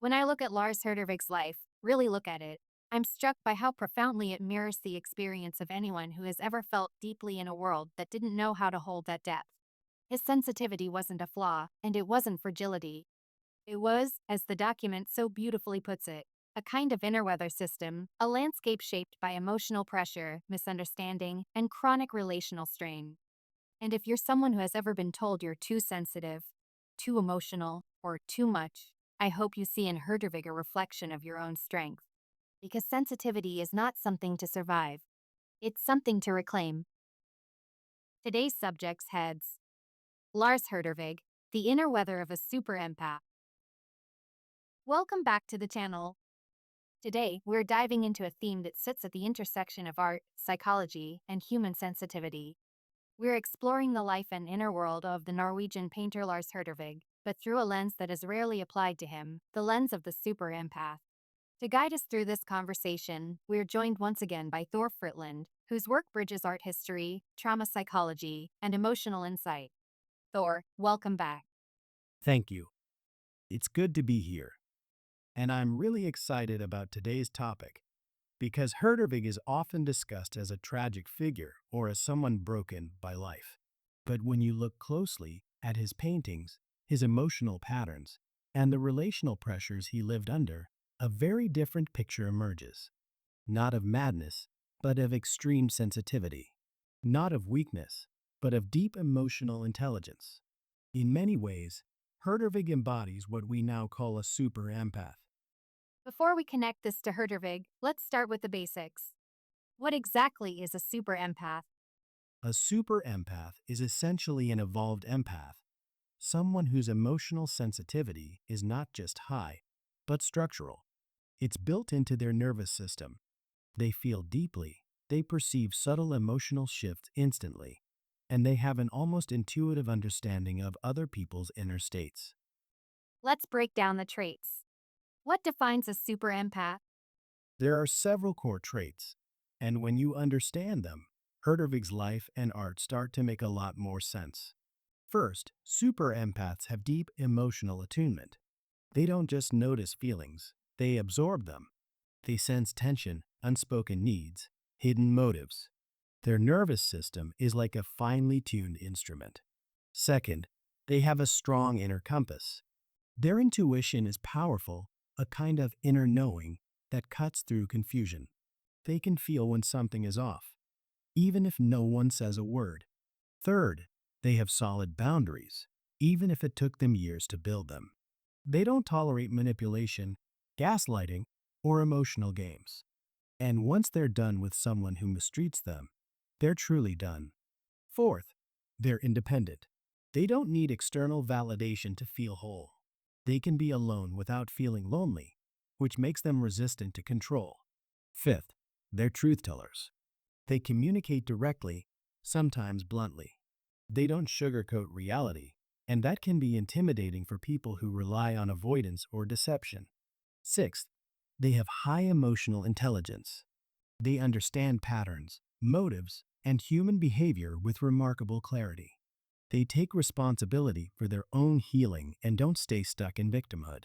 When I look at Lars Hertervig's life, really look at it, I'm struck by how profoundly it mirrors the experience of anyone who has ever felt deeply in a world that didn't know how to hold that depth. His sensitivity wasn't a flaw, and it wasn't fragility. It was, as the document so beautifully puts it, a kind of inner weather system, a landscape shaped by emotional pressure, misunderstanding, and chronic relational strain. And if you're someone who has ever been told you're too sensitive, too emotional, or too much, I hope you see in Herdervig a reflection of your own strength. Because sensitivity is not something to survive, it's something to reclaim. Today's subjects heads Lars Hertervig, the inner weather of a super empath. Welcome back to the channel. Today, we're diving into a theme that sits at the intersection of art, psychology, and human sensitivity. We're exploring the life and inner world of the Norwegian painter Lars Hertervig, but through a lens that is rarely applied to him, the lens of the super empath. To guide us through this conversation, we're joined once again by Thor Fritland, whose work bridges art history, trauma psychology, and emotional insight. Thor, welcome back. Thank you. It's good to be here. And I'm really excited about today's topic because Herdervig is often discussed as a tragic figure or as someone broken by life. But when you look closely at his paintings, his emotional patterns, and the relational pressures he lived under, a very different picture emerges. Not of madness, but of extreme sensitivity. Not of weakness, but of deep emotional intelligence. In many ways, Herdervig embodies what we now call a super empath. Before we connect this to Herdervig, let's start with the basics. What exactly is a super empath? A super empath is essentially an evolved empath, someone whose emotional sensitivity is not just high, but structural. It's built into their nervous system. They feel deeply, they perceive subtle emotional shifts instantly, and they have an almost intuitive understanding of other people's inner states. Let's break down the traits. What defines a super empath? There are several core traits, and when you understand them, Herdervig's life and art start to make a lot more sense. First, super empaths have deep emotional attunement. They don't just notice feelings, they absorb them. They sense tension, unspoken needs, hidden motives. Their nervous system is like a finely tuned instrument. Second, they have a strong inner compass. Their intuition is powerful, a kind of inner knowing that cuts through confusion. They can feel when something is off, even if no one says a word. Third, they have solid boundaries, even if it took them years to build them. They don't tolerate manipulation, gaslighting, or emotional games. And once they're done with someone who mistreats them, they're truly done. Fourth, they're independent. They don't need external validation to feel whole. They can be alone without feeling lonely, which makes them resistant to control. Fifth, they're truth tellers. They communicate directly, sometimes bluntly. They don't sugarcoat reality, and that can be intimidating for people who rely on avoidance or deception. Sixth, they have high emotional intelligence. They understand patterns, motives, and human behavior with remarkable clarity. They take responsibility for their own healing and don't stay stuck in victimhood.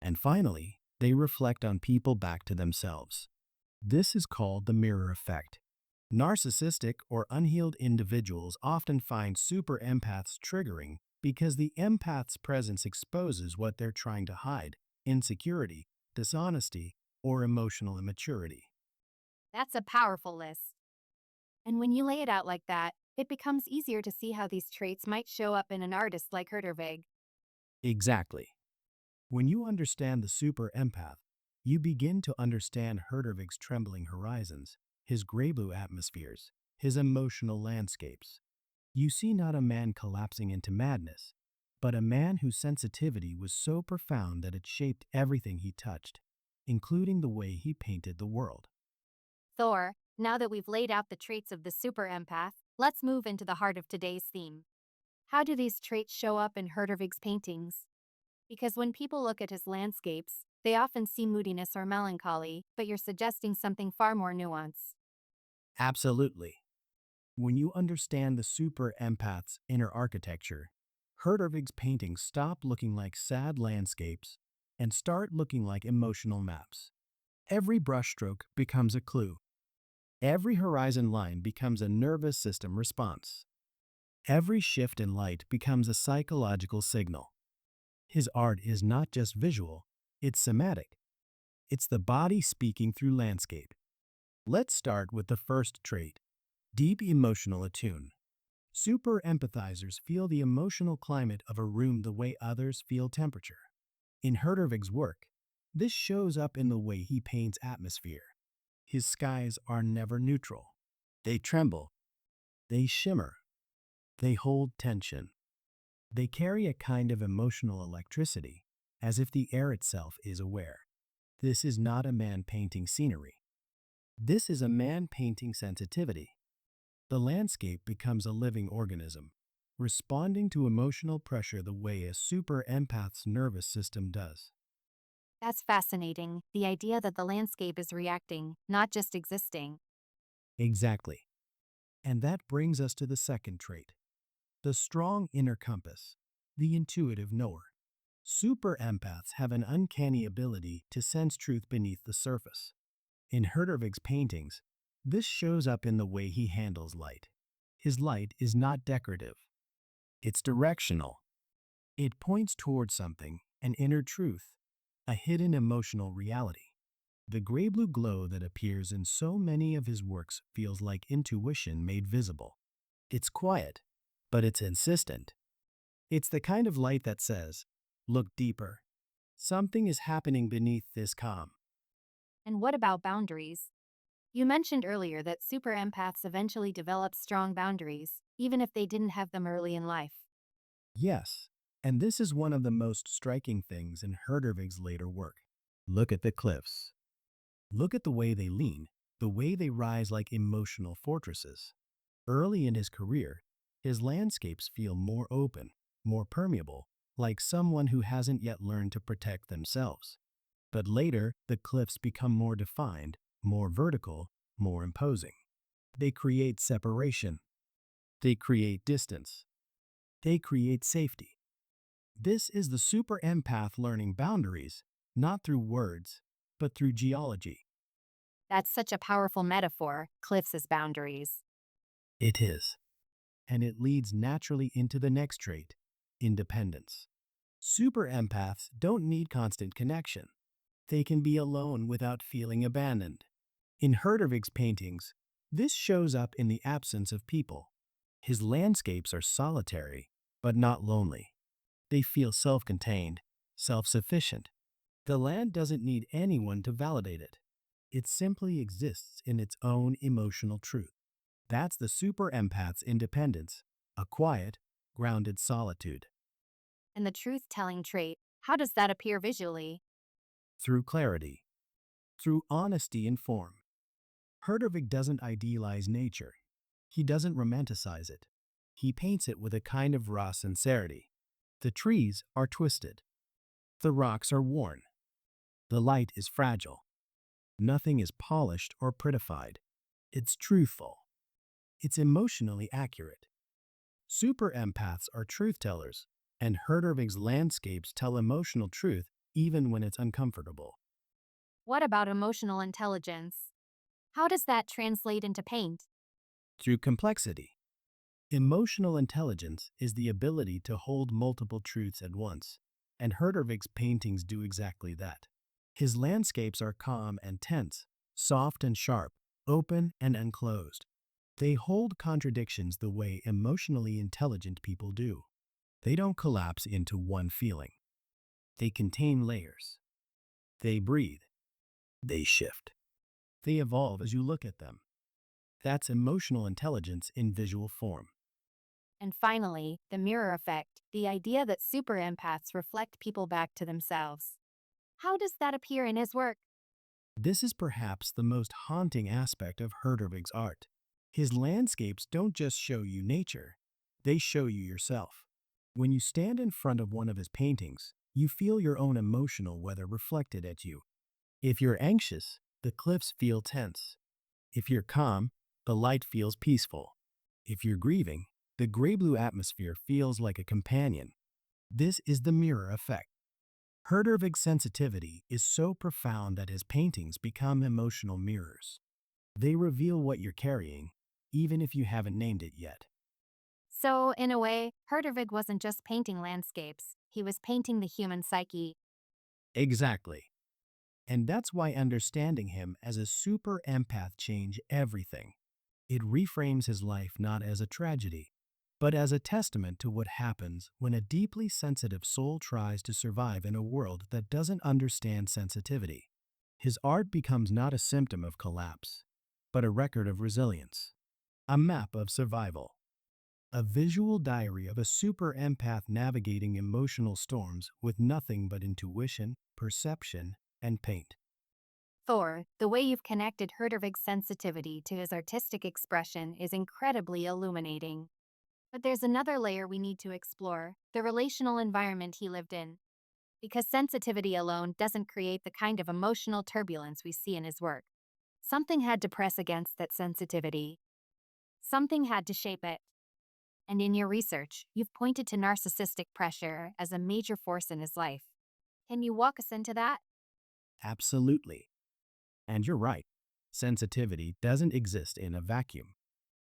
And finally, they reflect on people back to themselves. This is called the mirror effect. Narcissistic or unhealed individuals often find super empaths triggering because the empath's presence exposes what they're trying to hide: insecurity, dishonesty, or emotional immaturity. That's a powerful list. And when you lay it out like that, it becomes easier to see how these traits might show up in an artist like Herdervig. Exactly. When you understand the super empath, you begin to understand Herdervig's trembling horizons, his gray-blue atmospheres, his emotional landscapes. You see not a man collapsing into madness, but a man whose sensitivity was so profound that it shaped everything he touched, including the way he painted the world. Thor, now that we've laid out the traits of the super empath, let's move into the heart of today's theme. How do these traits show up in Herdervig's paintings? Because when people look at his landscapes, they often see moodiness or melancholy, but you're suggesting something far more nuanced. Absolutely. When you understand the super empath's inner architecture, Herdervig's paintings stop looking like sad landscapes and start looking like emotional maps. Every brushstroke becomes a clue. Every horizon line becomes a nervous system response. Every shift in light becomes a psychological signal. His art is not just visual, it's somatic. It's the body speaking through landscape. Let's start with the first trait, deep emotional attune. Super empathizers feel the emotional climate of a room the way others feel temperature. In Hertervig's work, this shows up in the way he paints atmosphere. His skies are never neutral. They tremble, they shimmer, they hold tension. They carry a kind of emotional electricity, as if the air itself is aware. This is not a man painting scenery. This is a man painting sensitivity. The landscape becomes a living organism, responding to emotional pressure the way a super empath's nervous system does. That's fascinating, the idea that the landscape is reacting, not just existing. Exactly. And that brings us to the second trait, the strong inner compass, the intuitive knower. Super empaths have an uncanny ability to sense truth beneath the surface. In Hertervig's paintings, this shows up in the way he handles light. His light is not decorative, it's directional. It points towards something, an inner truth, a hidden emotional reality. The gray-blue glow that appears in so many of his works feels like intuition made visible. It's quiet, but it's insistent. It's the kind of light that says, look deeper. Something is happening beneath this calm. And what about boundaries? You mentioned earlier that super empaths eventually develop strong boundaries, even if they didn't have them early in life. Yes, and this is one of the most striking things in Herdervig's later work. Look at the cliffs. Look at the way they lean, the way they rise like emotional fortresses. Early in his career, his landscapes feel more open, more permeable, like someone who hasn't yet learned to protect themselves. But later, the cliffs become more defined, more vertical, more imposing. They create separation. They create distance. They create safety. This is the super empath learning boundaries, not through words, but through geology. That's such a powerful metaphor, cliffs as boundaries. It is. And it leads naturally into the next trait, independence. Super empaths don't need constant connection. They can be alone without feeling abandoned. In Herdervig's paintings, this shows up in the absence of people. His landscapes are solitary, but not lonely. They feel self-contained, self-sufficient. The land doesn't need anyone to validate it. It simply exists in its own emotional truth. That's the super empath's independence, a quiet, grounded solitude. And the truth telling trait, how does that appear visually? Through clarity, through honesty in form. Herdervig doesn't idealize nature. He doesn't romanticize it. He paints it with a kind of raw sincerity. The trees are twisted. The rocks are worn. The light is fragile. Nothing is polished or prettified. It's truthful. It's emotionally accurate. Super empaths are truth tellers, and Herdervig's landscapes tell emotional truth even when it's uncomfortable. What about emotional intelligence? How does that translate into paint? Through complexity, emotional intelligence is the ability to hold multiple truths at once, and Herdervig's paintings do exactly that. His landscapes are calm and tense, soft and sharp, open and enclosed. They hold contradictions the way emotionally intelligent people do. They don't collapse into one feeling. They contain layers. They breathe. They shift. They evolve as you look at them. That's emotional intelligence in visual form. And finally, the mirror effect, the idea that super empaths reflect people back to themselves. How does that appear in his work? This is perhaps the most haunting aspect of Herdervig's art. His landscapes don't just show you nature, they show you yourself. When you stand in front of one of his paintings, you feel your own emotional weather reflected at you. If you're anxious, the cliffs feel tense. If you're calm, the light feels peaceful. If you're grieving, the gray-blue atmosphere feels like a companion. This is the mirror effect. Hertervig's sensitivity is so profound that his paintings become emotional mirrors. They reveal what you're carrying, even if you haven't named it yet. So, in a way, Hertervig wasn't just painting landscapes, he was painting the human psyche. Exactly. And that's why understanding him as a super empath changed everything. It reframes his life not as a tragedy, but as a testament to what happens when a deeply sensitive soul tries to survive in a world that doesn't understand sensitivity. His art becomes not a symptom of collapse, but a record of resilience, a map of survival, a visual diary of a super empath navigating emotional storms with nothing but intuition, perception, and paint. Thor, the way you've connected Hertervig's sensitivity to his artistic expression is incredibly illuminating. But there's another layer we need to explore, the relational environment he lived in. Because sensitivity alone doesn't create the kind of emotional turbulence we see in his work. Something had to press against that sensitivity. Something had to shape it. And in your research, you've pointed to narcissistic pressure as a major force in his life. Can you walk us into that? Absolutely. And you're right, sensitivity doesn't exist in a vacuum.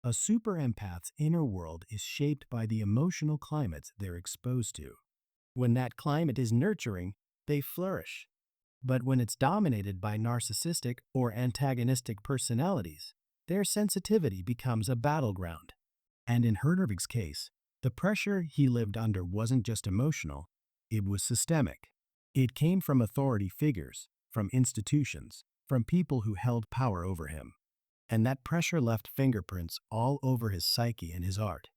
A super empath's inner world is shaped by the emotional climates they're exposed to. When that climate is nurturing, they flourish. But when it's dominated by narcissistic or antagonistic personalities, their sensitivity becomes a battleground. And in Herdervig's case, the pressure he lived under wasn't just emotional, it was systemic. It came from authority figures, from institutions, from people who held power over him. And that pressure left fingerprints all over his psyche and his art.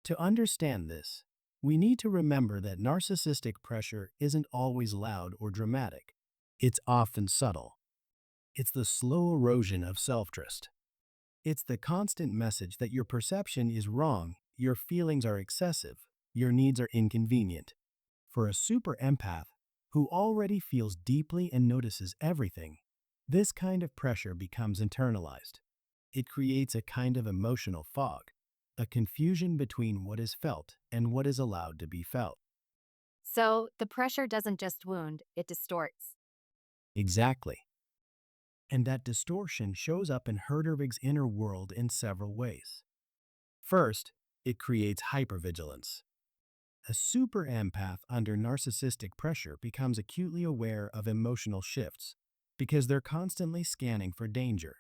To understand this, we need to remember that narcissistic pressure isn't always loud or dramatic. It's often subtle. It's the slow erosion of self-trust. It's the constant message that your perception is wrong, your feelings are excessive, your needs are inconvenient. For a super empath, who already feels deeply and notices everything, this kind of pressure becomes internalized. It creates a kind of emotional fog, a confusion between what is felt and what is allowed to be felt. So, the pressure doesn't just wound, it distorts. Exactly. And that distortion shows up in Herdervig's inner world in several ways. First, it creates hypervigilance. A super empath under narcissistic pressure becomes acutely aware of emotional shifts because they're constantly scanning for danger.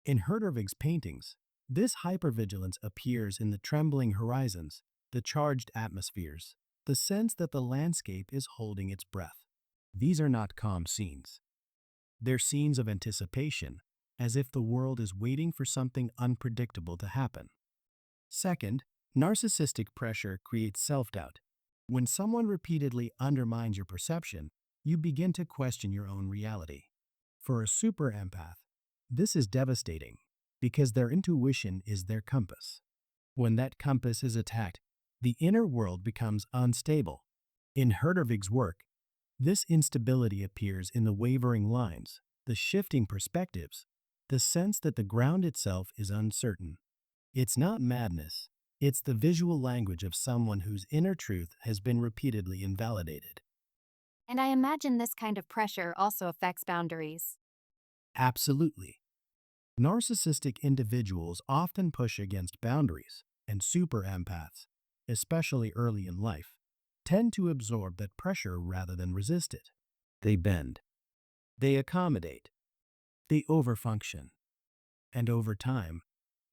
In Herdervig's paintings, this hypervigilance appears in the trembling horizons, the charged atmospheres, the sense that the landscape is holding its breath. These are not calm scenes. They're scenes of anticipation, as if the world is waiting for something unpredictable to happen. Second, narcissistic pressure creates self-doubt. When someone repeatedly undermines your perception, you begin to question your own reality. For a super empath, this is devastating because their intuition is their compass. When that compass is attacked, the inner world becomes unstable. In Herdervig's work, this instability appears in the wavering lines, the shifting perspectives, the sense that the ground itself is uncertain. It's not madness, it's the visual language of someone whose inner truth has been repeatedly invalidated. And I imagine this kind of pressure also affects boundaries. Absolutely. Narcissistic individuals often push against boundaries, and super empaths, especially early in life, tend to absorb that pressure rather than resist it. They bend, they accommodate, they overfunction, and over time,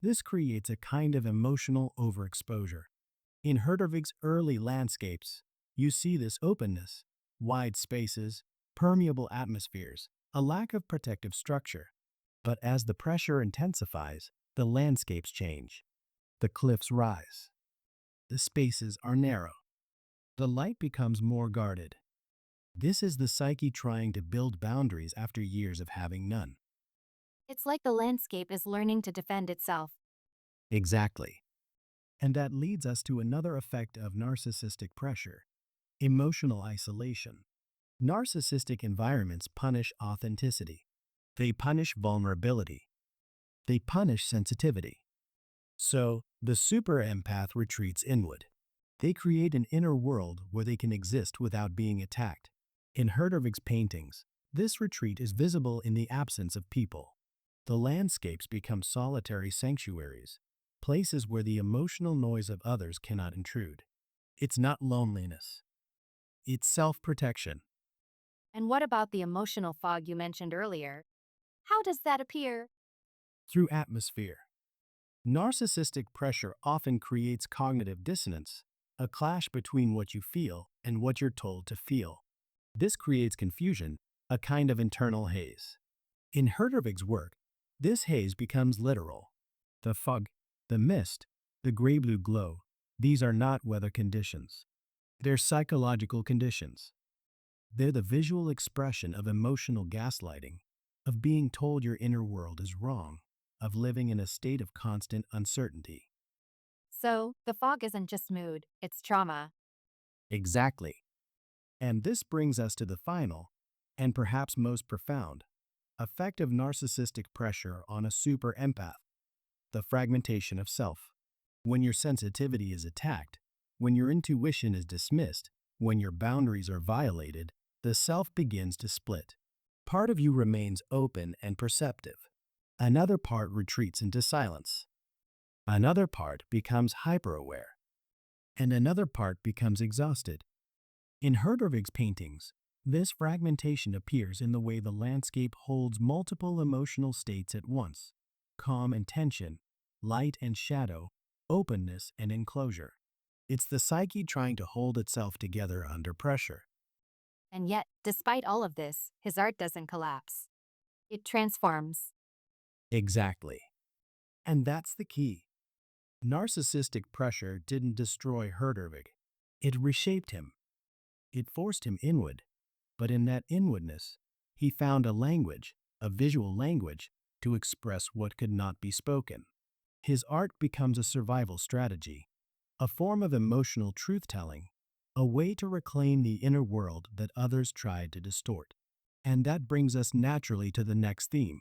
this creates a kind of emotional overexposure. In Herdervig's early landscapes, you see this openness, wide spaces, permeable atmospheres, a lack of protective structure. But as the pressure intensifies, the landscapes change. The cliffs rise. The spaces are narrow. The light becomes more guarded. This is the psyche trying to build boundaries after years of having none. It's like the landscape is learning to defend itself. Exactly. And that leads us to another effect of narcissistic pressure: emotional isolation. Narcissistic environments punish authenticity. They punish vulnerability. They punish sensitivity. So, the super empath retreats inward. They create an inner world where they can exist without being attacked. In Hertervig's paintings, this retreat is visible in the absence of people. The landscapes become solitary sanctuaries, places where the emotional noise of others cannot intrude. It's not loneliness, it's self-protection. And what about the emotional fog you mentioned earlier? How does that appear? Through atmosphere, narcissistic pressure often creates cognitive dissonance, a clash between what you feel and what you're told to feel. This creates confusion, a kind of internal haze. In Hertervig's work, this haze becomes literal. The fog, the mist, the gray-blue glow, these are not weather conditions. They're psychological conditions. They're the visual expression of emotional gaslighting, of being told your inner world is wrong, of living in a state of constant uncertainty. So, the fog isn't just mood, it's trauma. Exactly. And this brings us to the final, and perhaps most profound, effect of narcissistic pressure on a super empath, the fragmentation of self. When your sensitivity is attacked, when your intuition is dismissed, when your boundaries are violated, the self begins to split. Part of you remains open and perceptive. Another part retreats into silence. Another part becomes hyper-aware. And another part becomes exhausted. In Herdervig's paintings, this fragmentation appears in the way the landscape holds multiple emotional states at once: calm and tension, light and shadow, openness and enclosure. It's the psyche trying to hold itself together under pressure. And yet, despite all of this, his art doesn't collapse. It transforms. Exactly. And that's the key. Narcissistic pressure didn't destroy Herdervig. It reshaped him. It forced him inward. But in that inwardness, he found a language, a visual language, to express what could not be spoken. His art becomes a survival strategy, a form of emotional truth-telling, a way to reclaim the inner world that others tried to distort. And that brings us naturally to the next theme: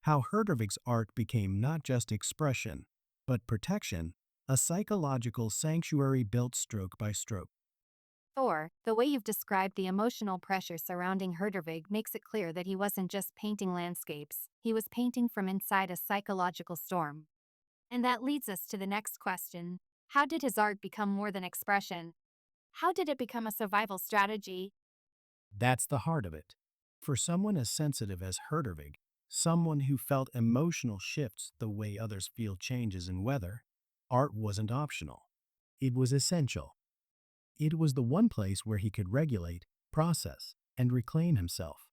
how Herdervig's art became not just expression, but protection, a psychological sanctuary built stroke by stroke. Thor, the way you've described the emotional pressure surrounding Herdervig makes it clear that he wasn't just painting landscapes, he was painting from inside a psychological storm. And that leads us to the next question. How did his art become more than expression? How did it become a survival strategy? That's the heart of it. For someone as sensitive as Herdervig, someone who felt emotional shifts the way others feel changes in weather, art wasn't optional. It was essential. It was the one place where he could regulate, process, and reclaim himself.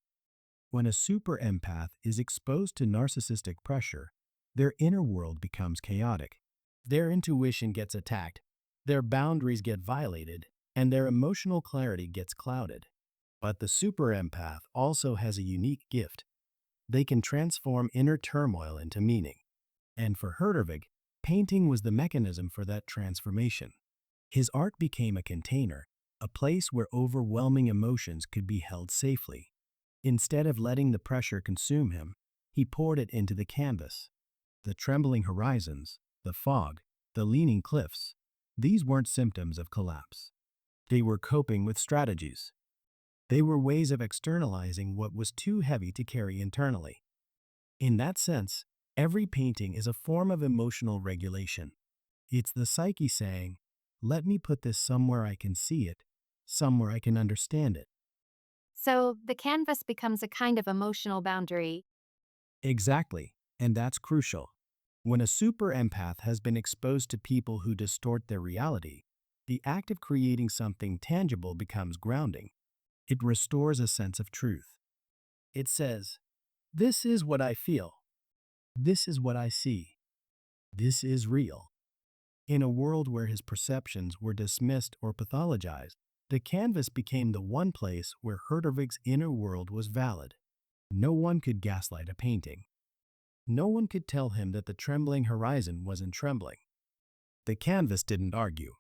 When a super empath is exposed to narcissistic pressure, their inner world becomes chaotic. Their intuition gets attacked, their boundaries get violated, and their emotional clarity gets clouded. But the super empath also has a unique gift. They can transform inner turmoil into meaning. And for Herdervig, painting was the mechanism for that transformation. His art became a container, a place where overwhelming emotions could be held safely. Instead of letting the pressure consume him, he poured it into the canvas. The trembling horizons, the fog, the leaning cliffs, these weren't symptoms of collapse. They were coping with strategies. They were ways of externalizing what was too heavy to carry internally. In that sense, every painting is a form of emotional regulation. It's the psyche saying, let me put this somewhere I can see it, somewhere I can understand it. So, the canvas becomes a kind of emotional boundary. Exactly, and that's crucial. When a super empath has been exposed to people who distort their reality, the act of creating something tangible becomes grounding. It restores a sense of truth. It says, this is what I feel. This is what I see. This is real. In a world where his perceptions were dismissed or pathologized, the canvas became the one place where Herdervig's inner world was valid. No one could gaslight a painting. No one could tell him that the trembling horizon wasn't trembling. The canvas didn't argue.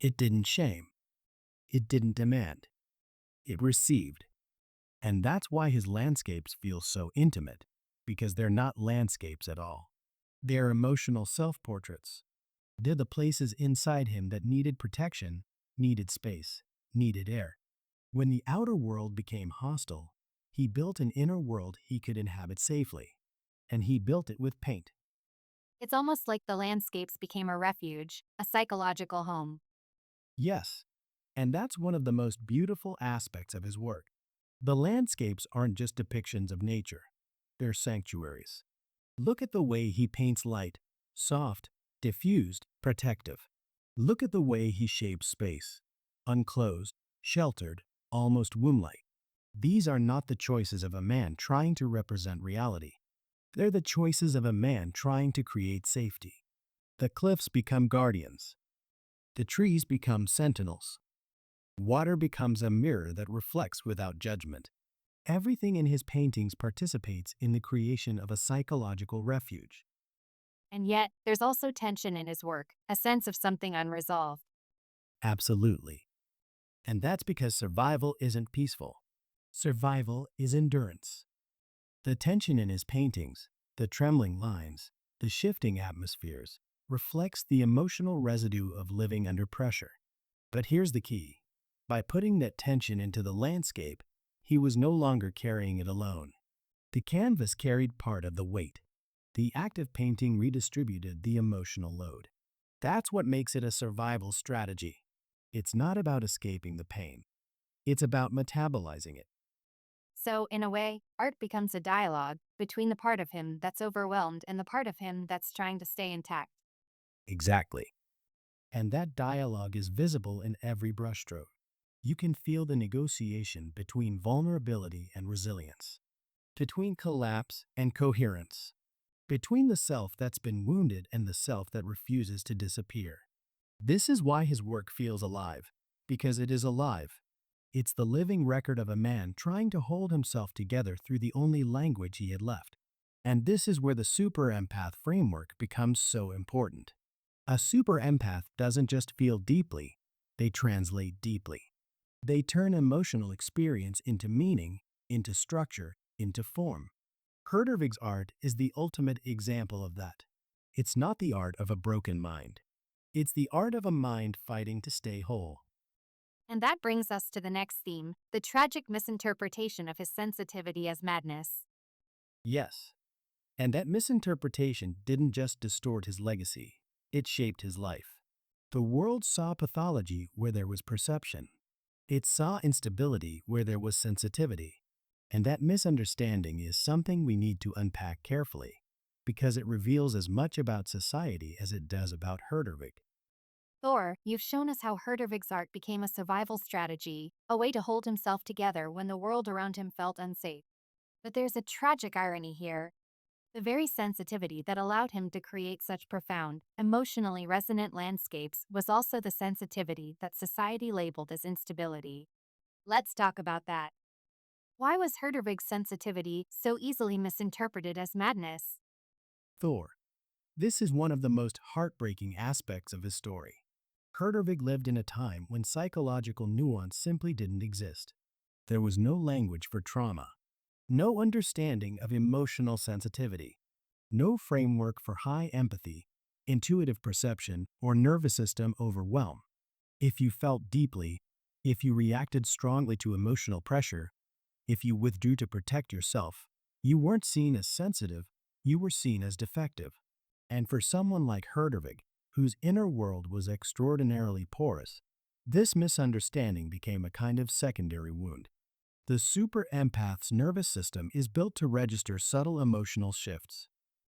It didn't shame. It didn't demand. It received. And that's why his landscapes feel so intimate, because they're not landscapes at all. They're emotional self-portraits. They're the places inside him that needed protection, needed space, needed air. When the outer world became hostile, he built an inner world he could inhabit safely, and he built it with paint. It's almost like the landscapes became a refuge, a psychological home. Yes, and that's one of the most beautiful aspects of his work. The landscapes aren't just depictions of nature, they're sanctuaries. Look at the way he paints light, soft, diffused, protective. Look at the way he shapes space, unclosed, sheltered, almost womb-like. These are not the choices of a man trying to represent reality. They're the choices of a man trying to create safety. The cliffs become guardians. The trees become sentinels. Water becomes a mirror that reflects without judgment. Everything in his paintings participates in the creation of a psychological refuge. And yet, there's also tension in his work, a sense of something unresolved. Absolutely. And that's because survival isn't peaceful. Survival is endurance. The tension in his paintings, the trembling lines, the shifting atmospheres, reflects the emotional residue of living under pressure. But here's the key. By putting that tension into the landscape, he was no longer carrying it alone. The canvas carried part of the weight. The act of painting redistributed the emotional load. That's what makes it a survival strategy. It's not about escaping the pain. It's about metabolizing it. So, in a way, art becomes a dialogue between the part of him that's overwhelmed and the part of him that's trying to stay intact. Exactly. And that dialogue is visible in every brushstroke. You can feel the negotiation between vulnerability and resilience, between collapse and coherence, between the self that's been wounded and the self that refuses to disappear. This is why his work feels alive, because it is alive. It's the living record of a man trying to hold himself together through the only language he had left. And this is where the super empath framework becomes so important. A super empath doesn't just feel deeply, they translate deeply. They turn emotional experience into meaning, into structure, into form. Hertervig's art is the ultimate example of that. It's not the art of a broken mind. It's the art of a mind fighting to stay whole. And that brings us to the next theme, the tragic misinterpretation of his sensitivity as madness. Yes, and that misinterpretation didn't just distort his legacy, it shaped his life. The world saw pathology where there was perception. It saw instability where there was sensitivity. And that misunderstanding is something we need to unpack carefully, because it reveals as much about society as it does about Hertervig. Thor, you've shown us how Herdervig's art became a survival strategy, a way to hold himself together when the world around him felt unsafe. But there's a tragic irony here. The very sensitivity that allowed him to create such profound, emotionally resonant landscapes was also the sensitivity that society labeled as instability. Let's talk about that. Why was Herdervig's sensitivity so easily misinterpreted as madness? Thor. This is one of the most heartbreaking aspects of his story. Herdervig lived in a time when psychological nuance simply didn't exist. There was no language for trauma, no understanding of emotional sensitivity, no framework for high empathy, intuitive perception, or nervous system overwhelm. If you felt deeply, if you reacted strongly to emotional pressure, if you withdrew to protect yourself, you weren't seen as sensitive, you were seen as defective. And for someone like Herdervig, whose inner world was extraordinarily porous, this misunderstanding became a kind of secondary wound. The super empath's nervous system is built to register subtle emotional shifts.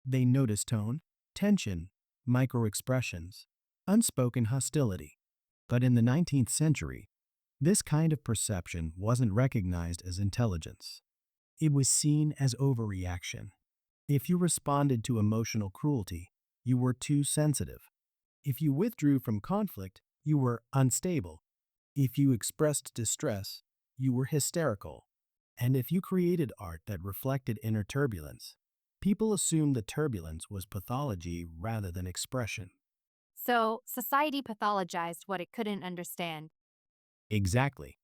They notice tone, tension, microexpressions, unspoken hostility. But in the 19th century, this kind of perception wasn't recognized as intelligence. It was seen as overreaction. If you responded to emotional cruelty, you were too sensitive. If you withdrew from conflict, you were unstable. If you expressed distress, you were hysterical. And if you created art that reflected inner turbulence, people assumed the turbulence was pathology rather than expression. So, society pathologized what it couldn't understand. Exactly.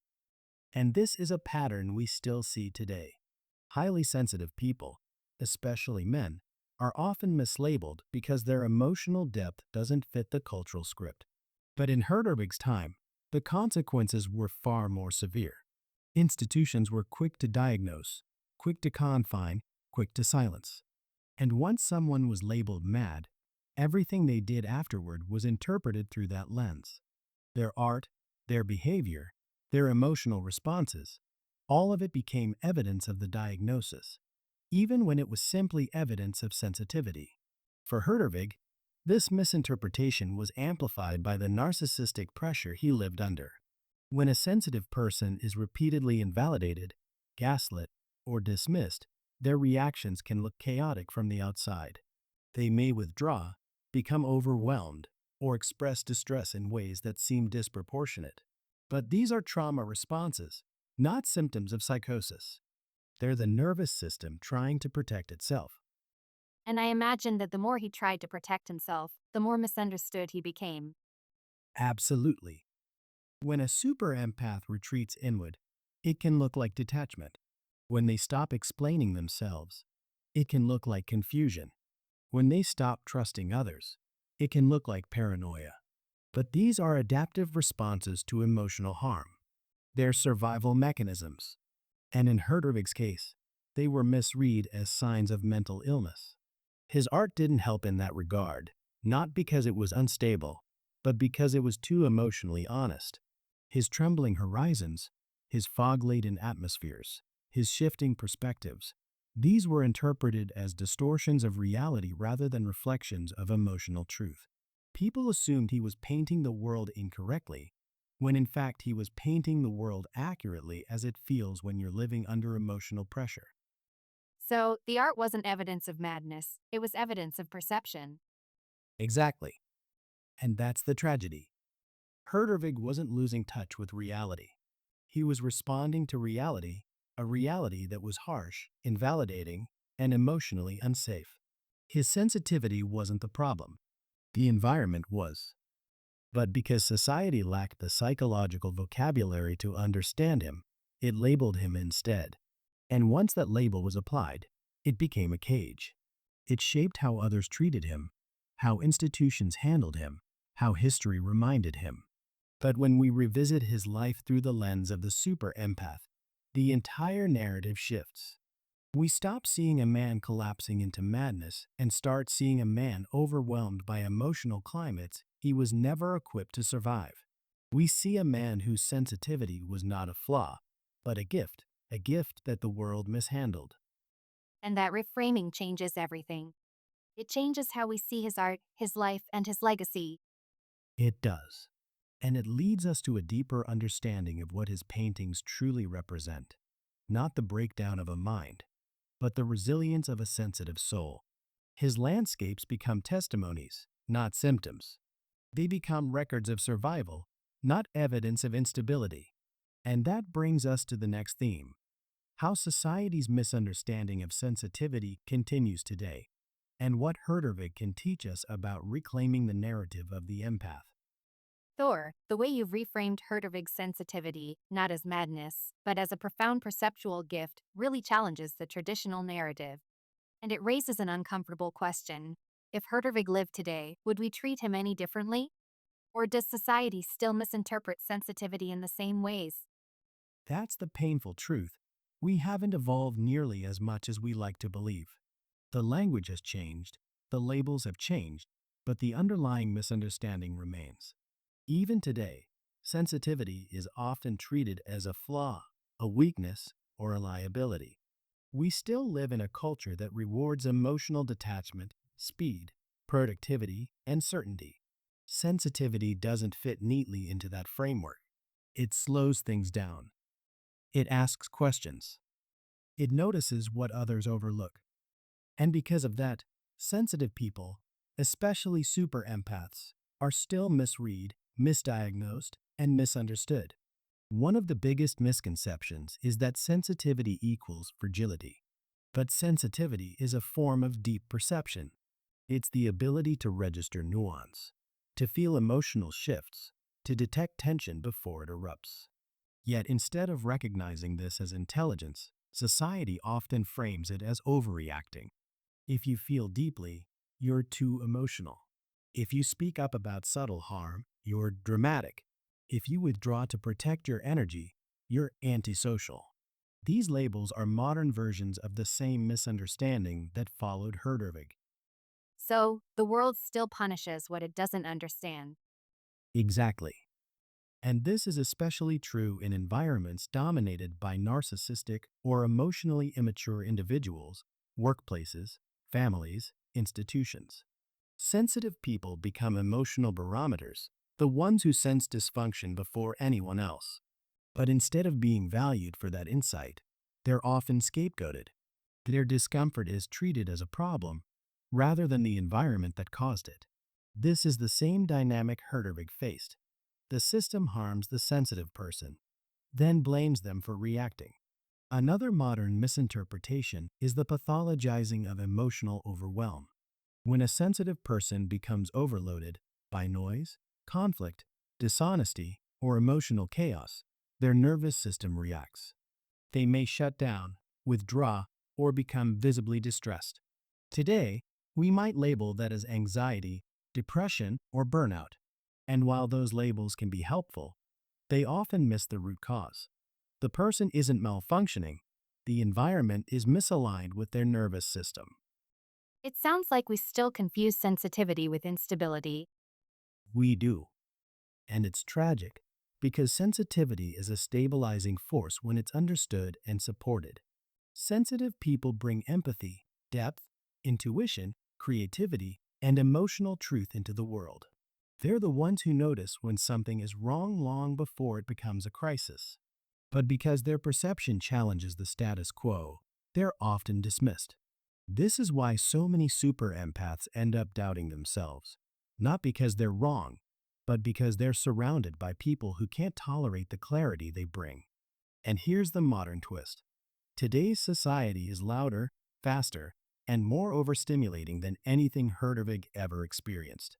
And this is a pattern we still see today. Highly sensitive people, especially men, are often mislabeled because their emotional depth doesn't fit the cultural script. But in Herdervig's time, the consequences were far more severe. Institutions were quick to diagnose, quick to confine, quick to silence. And once someone was labeled mad, everything they did afterward was interpreted through that lens. Their art, their behavior, their emotional responses, all of it became evidence of the diagnosis, even when it was simply evidence of sensitivity. For Hertervig, this misinterpretation was amplified by the narcissistic pressure he lived under. When a sensitive person is repeatedly invalidated, gaslit, or dismissed, their reactions can look chaotic from the outside. They may withdraw, become overwhelmed, or express distress in ways that seem disproportionate. But these are trauma responses, not symptoms of psychosis. They're the nervous system trying to protect itself. And I imagine that the more he tried to protect himself, the more misunderstood he became. Absolutely. When a super empath retreats inward, it can look like detachment. When they stop explaining themselves, it can look like confusion. When they stop trusting others, it can look like paranoia. But these are adaptive responses to emotional harm. They're survival mechanisms. And in Hertervig's case, they were misread as signs of mental illness. His art didn't help in that regard, not because it was unstable, but because it was too emotionally honest. His trembling horizons, his fog-laden atmospheres, his shifting perspectives, these were interpreted as distortions of reality rather than reflections of emotional truth. People assumed he was painting the world incorrectly, when in fact he was painting the world accurately as it feels when you're living under emotional pressure. So, the art wasn't evidence of madness, it was evidence of perception. Exactly. And that's the tragedy. Herdervig wasn't losing touch with reality. He was responding to reality, a reality that was harsh, invalidating, and emotionally unsafe. His sensitivity wasn't the problem. The environment was. But because society lacked the psychological vocabulary to understand him, it labeled him instead. And once that label was applied, it became a cage. It shaped how others treated him, how institutions handled him, how history reminded him. But when we revisit his life through the lens of the super empath, the entire narrative shifts. We stop seeing a man collapsing into madness and start seeing a man overwhelmed by emotional climates he was never equipped to survive. We see a man whose sensitivity was not a flaw, but a gift that the world mishandled. And that reframing changes everything. It changes how we see his art, his life, and his legacy. It does. And it leads us to a deeper understanding of what his paintings truly represent. Not the breakdown of a mind, but the resilience of a sensitive soul. His landscapes become testimonies, not symptoms. They become records of survival, not evidence of instability. And that brings us to the next theme: how society's misunderstanding of sensitivity continues today, and what Herdervig can teach us about reclaiming the narrative of the empath. Thor, the way you've reframed Hertervig's sensitivity, not as madness, but as a profound perceptual gift, really challenges the traditional narrative. And it raises an uncomfortable question. If Hertervig lived today, would we treat him any differently? Or does society still misinterpret sensitivity in the same ways? That's the painful truth. We haven't evolved nearly as much as we like to believe. The language has changed, the labels have changed, but the underlying misunderstanding remains. Even today, sensitivity is often treated as a flaw, a weakness, or a liability. We still live in a culture that rewards emotional detachment, speed, productivity, and certainty. Sensitivity doesn't fit neatly into that framework. It slows things down. It asks questions. It notices what others overlook. And because of that, sensitive people, especially super empaths, are still misread, misdiagnosed, and misunderstood. One of the biggest misconceptions is that sensitivity equals fragility. But sensitivity is a form of deep perception. It's the ability to register nuance, to feel emotional shifts, to detect tension before it erupts. Yet instead of recognizing this as intelligence, society often frames it as overreacting. If you feel deeply, you're too emotional. If you speak up about subtle harm, you're dramatic. If you withdraw to protect your energy, You're antisocial. These labels are modern versions of the same misunderstanding that followed Hertervig. So, the world still punishes what it doesn't understand. Exactly. And this is especially true in environments dominated by narcissistic or emotionally immature individuals, workplaces, families, institutions. Sensitive people become emotional barometers, the ones who sense dysfunction before anyone else. But instead of being valued for that insight, they're often scapegoated. Their discomfort is treated as a problem rather than the environment that caused it. This is the same dynamic Hertervig faced. The system harms the sensitive person, then blames them for reacting. Another modern misinterpretation is the pathologizing of emotional overwhelm. When a sensitive person becomes overloaded by noise, conflict, dishonesty, or emotional chaos, their nervous system reacts. They may shut down, withdraw, or become visibly distressed. Today, we might label that as anxiety, depression, or burnout. And while those labels can be helpful, they often miss the root cause. The person isn't malfunctioning, the environment is misaligned with their nervous system. It sounds like we still confuse sensitivity with instability. We do. And it's tragic because sensitivity is a stabilizing force when it's understood and supported. Sensitive people bring empathy, depth, intuition, creativity, and emotional truth into the world. They're the ones who notice when something is wrong long before it becomes a crisis. But because their perception challenges the status quo, they're often dismissed. This is why so many super empaths end up doubting themselves. Not because they're wrong, but because they're surrounded by people who can't tolerate the clarity they bring. And here's the modern twist. Today's society is louder, faster, and more overstimulating than anything Hertervig ever experienced.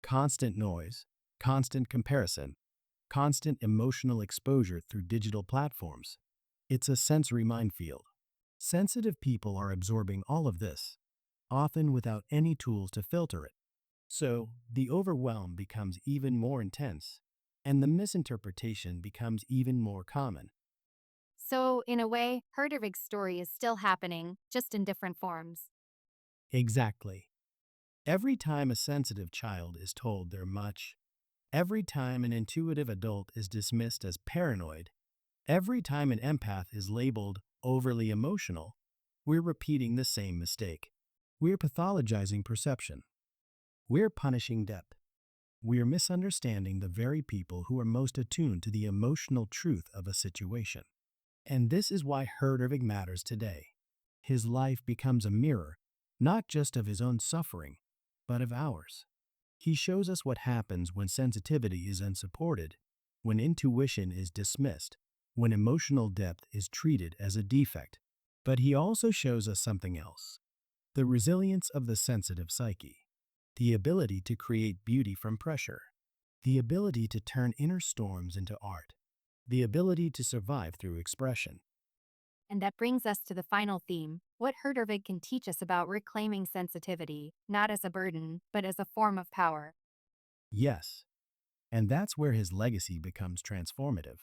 Constant noise, constant comparison, constant emotional exposure through digital platforms. It's a sensory minefield. Sensitive people are absorbing all of this, often without any tools to filter it. So, the overwhelm becomes even more intense, and the misinterpretation becomes even more common. So, in a way, Herdervig's story is still happening, just in different forms. Exactly. Every time a sensitive child is told they're much, every time an intuitive adult is dismissed as paranoid, every time an empath is labeled overly emotional, we're repeating the same mistake. We're pathologizing perception. We're punishing depth. We're misunderstanding the very people who are most attuned to the emotional truth of a situation. And this is why Herdervig matters today. His life becomes a mirror, not just of his own suffering, but of ours. He shows us what happens when sensitivity is unsupported, when intuition is dismissed, when emotional depth is treated as a defect. But he also shows us something else: the resilience of the sensitive psyche, the ability to create beauty from pressure, the ability to turn inner storms into art, the ability to survive through expression. And that brings us to the final theme, what Herdervig can teach us about reclaiming sensitivity, not as a burden, but as a form of power. Yes, and that's where his legacy becomes transformative.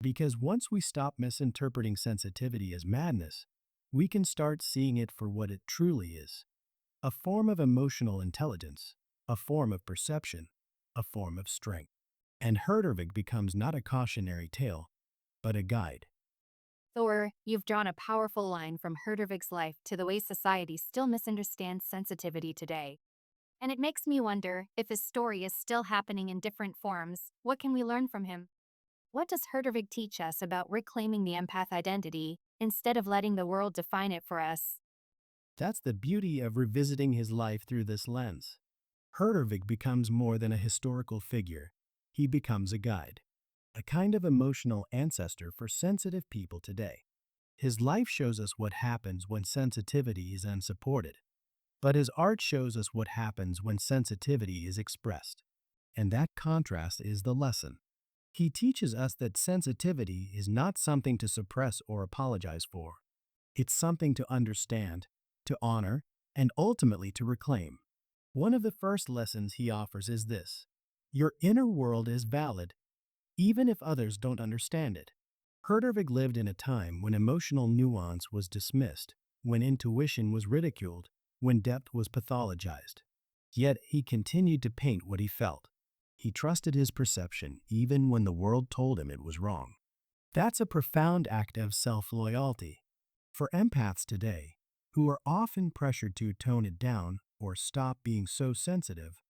Because once we stop misinterpreting sensitivity as madness, we can start seeing it for what it truly is: a form of emotional intelligence, a form of perception, a form of strength. And Herdervig becomes not a cautionary tale, but a guide. Thor, you've drawn a powerful line from Herdervig's life to the way society still misunderstands sensitivity today. And it makes me wonder, if his story is still happening in different forms, what can we learn from him? What does Herdervig teach us about reclaiming the empath identity, instead of letting the world define it for us? That's the beauty of revisiting his life through this lens. Herdervig becomes more than a historical figure. He becomes a guide, a kind of emotional ancestor for sensitive people today. His life shows us what happens when sensitivity is unsupported, but his art shows us what happens when sensitivity is expressed. And that contrast is the lesson. He teaches us that sensitivity is not something to suppress or apologize for. It's something to understand, to honor, and ultimately to reclaim. One of the first lessons he offers is this: your inner world is valid, even if others don't understand it. Hertervig lived in a time when emotional nuance was dismissed, when intuition was ridiculed, when depth was pathologized. Yet he continued to paint what he felt. He trusted his perception even when the world told him it was wrong. That's a profound act of self-loyalty. For empaths today, who are often pressured to tone it down or stop being so sensitive,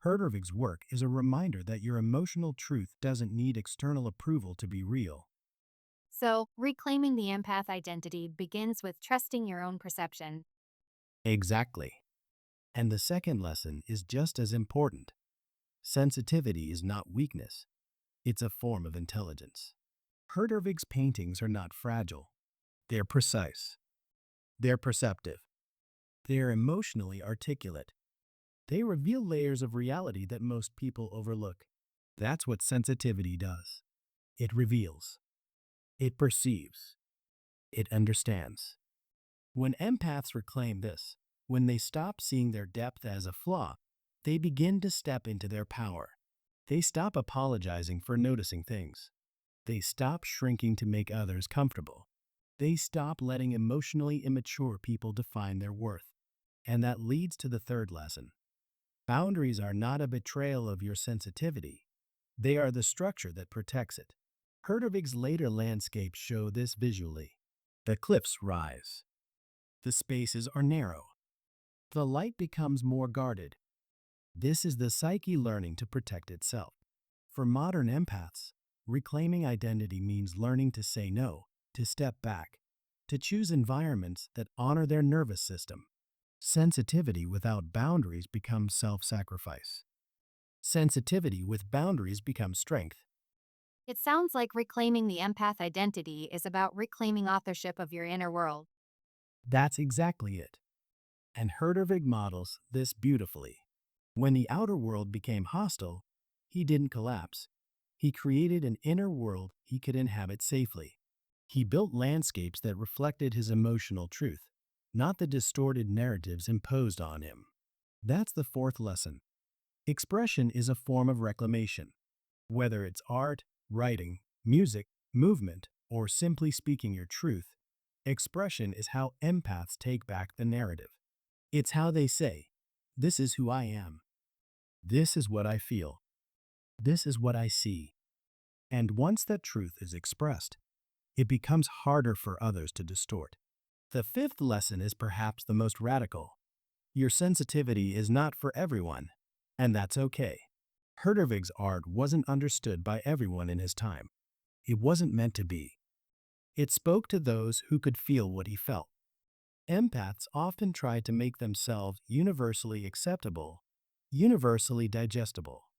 Hertervig's work is a reminder that your emotional truth doesn't need external approval to be real. So, reclaiming the empath identity begins with trusting your own perception. Exactly. And the second lesson is just as important. Sensitivity is not weakness, it's a form of intelligence. Herdervig's paintings are not fragile. They're precise. They're perceptive. They're emotionally articulate. They reveal layers of reality that most people overlook. That's what sensitivity does. It reveals. It perceives. It understands. When empaths reclaim this, when they stop seeing their depth as a flaw, they begin to step into their power. They stop apologizing for noticing things. They stop shrinking to make others comfortable. They stop letting emotionally immature people define their worth. And that leads to the third lesson. Boundaries are not a betrayal of your sensitivity. They are the structure that protects it. Herdervig's later landscapes show this visually. The cliffs rise. The spaces are narrow. The light becomes more guarded. This is the psyche learning to protect itself. For modern empaths, reclaiming identity means learning to say no, to step back, to choose environments that honor their nervous system. Sensitivity without boundaries becomes self-sacrifice. Sensitivity with boundaries becomes strength. It sounds like reclaiming the empath identity is about reclaiming authorship of your inner world. That's exactly it. And Herdervig models this beautifully. When the outer world became hostile, he didn't collapse. He created an inner world he could inhabit safely. He built landscapes that reflected his emotional truth, not the distorted narratives imposed on him. That's the fourth lesson. Expression is a form of reclamation. Whether it's art, writing, music, movement, or simply speaking your truth, expression is how empaths take back the narrative. It's how they say, "This is who I am. This is what I feel. This is what I see." And once that truth is expressed, it becomes harder for others to distort. The fifth lesson is perhaps the most radical. Your sensitivity is not for everyone, and that's okay. Herdervig's art wasn't understood by everyone in his time. It wasn't meant to be. It spoke to those who could feel what he felt. Empaths often try to make themselves universally acceptable, universally digestible.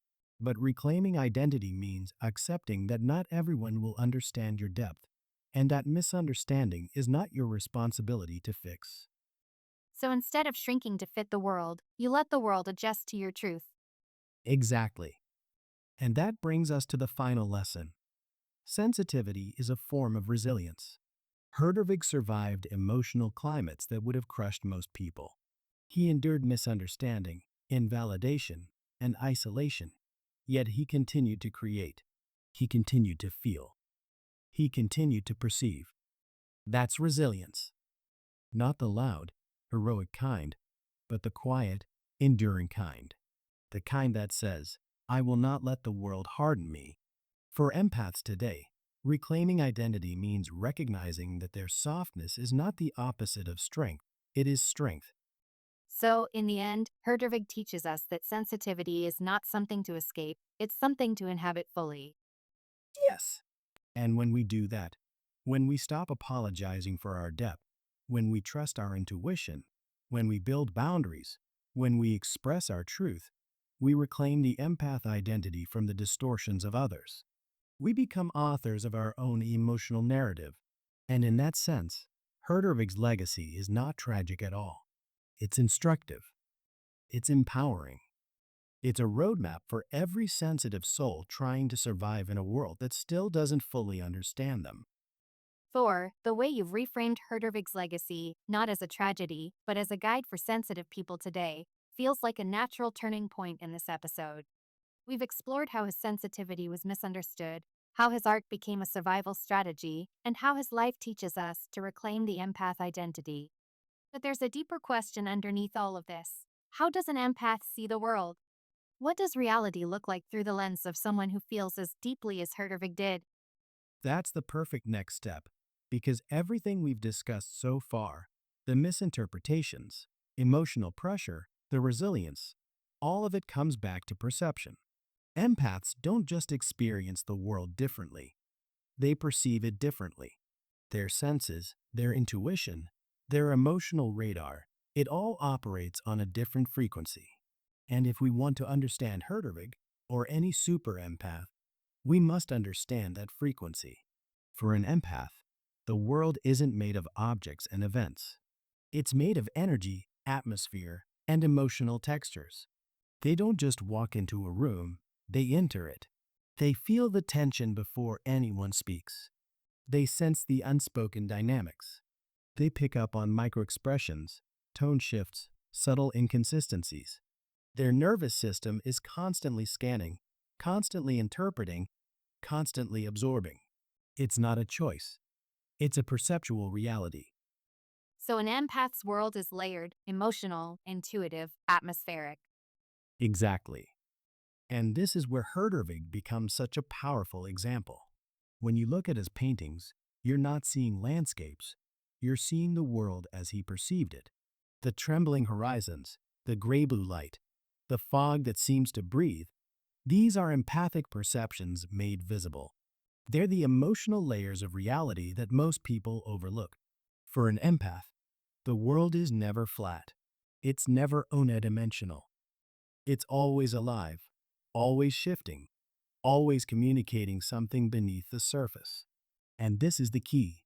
But reclaiming identity means accepting that not everyone will understand your depth, and that misunderstanding is not your responsibility to fix. So instead of shrinking to fit the world, you let the world adjust to your truth. Exactly. And that brings us to the final lesson. Sensitivity is a form of resilience. Herdervig survived emotional climates that would have crushed most people. He endured misunderstanding, invalidation, and isolation. Yet he continued to create. He continued to feel. He continued to perceive. That's resilience. Not the loud, heroic kind, but the quiet, enduring kind. The kind that says, "I will not let the world harden me." For empaths today, reclaiming identity means recognizing that their softness is not the opposite of strength, it is strength. So, in the end, Herdervig teaches us that sensitivity is not something to escape, it's something to inhabit fully. Yes. And when we do that, when we stop apologizing for our depth, when we trust our intuition, when we build boundaries, when we express our truth, we reclaim the empath identity from the distortions of others. We become authors of our own emotional narrative. And in that sense, Herdervig's legacy is not tragic at all. It's instructive. It's empowering. It's a roadmap for every sensitive soul trying to survive in a world that still doesn't fully understand them. Thor, the way you've reframed Herdervig's legacy, not as a tragedy, but as a guide for sensitive people today, feels like a natural turning point in this episode. We've explored how his sensitivity was misunderstood, how his art became a survival strategy, and how his life teaches us to reclaim the empath identity. But there's a deeper question underneath all of this. How does an empath see the world? What does reality look like through the lens of someone who feels as deeply as Hertervig did? That's the perfect next step, because everything we've discussed so far, the misinterpretations, emotional pressure, the resilience, all of it comes back to perception. Empaths don't just experience the world differently, they perceive it differently. Their senses, their intuition, their emotional radar, it all operates on a different frequency. And if we want to understand Hertervig, or any super empath, we must understand that frequency. For an empath, the world isn't made of objects and events. It's made of energy, atmosphere, and emotional textures. They don't just walk into a room, they enter it. They feel the tension before anyone speaks. They sense the unspoken dynamics. They pick up on microexpressions, tone shifts, subtle inconsistencies. Their nervous system is constantly scanning, constantly interpreting, constantly absorbing. It's not a choice. It's a perceptual reality. So, an empath's world is layered, emotional, intuitive, atmospheric. Exactly. And this is where Herdervig becomes such a powerful example. When you look at his paintings, you're not seeing landscapes. You're seeing the world as he perceived it. The trembling horizons, the gray-blue light, the fog that seems to breathe, these are empathic perceptions made visible. They're the emotional layers of reality that most people overlook. For an empath, the world is never flat. It's never unidimensional. It's always alive, always shifting, always communicating something beneath the surface. And this is the key.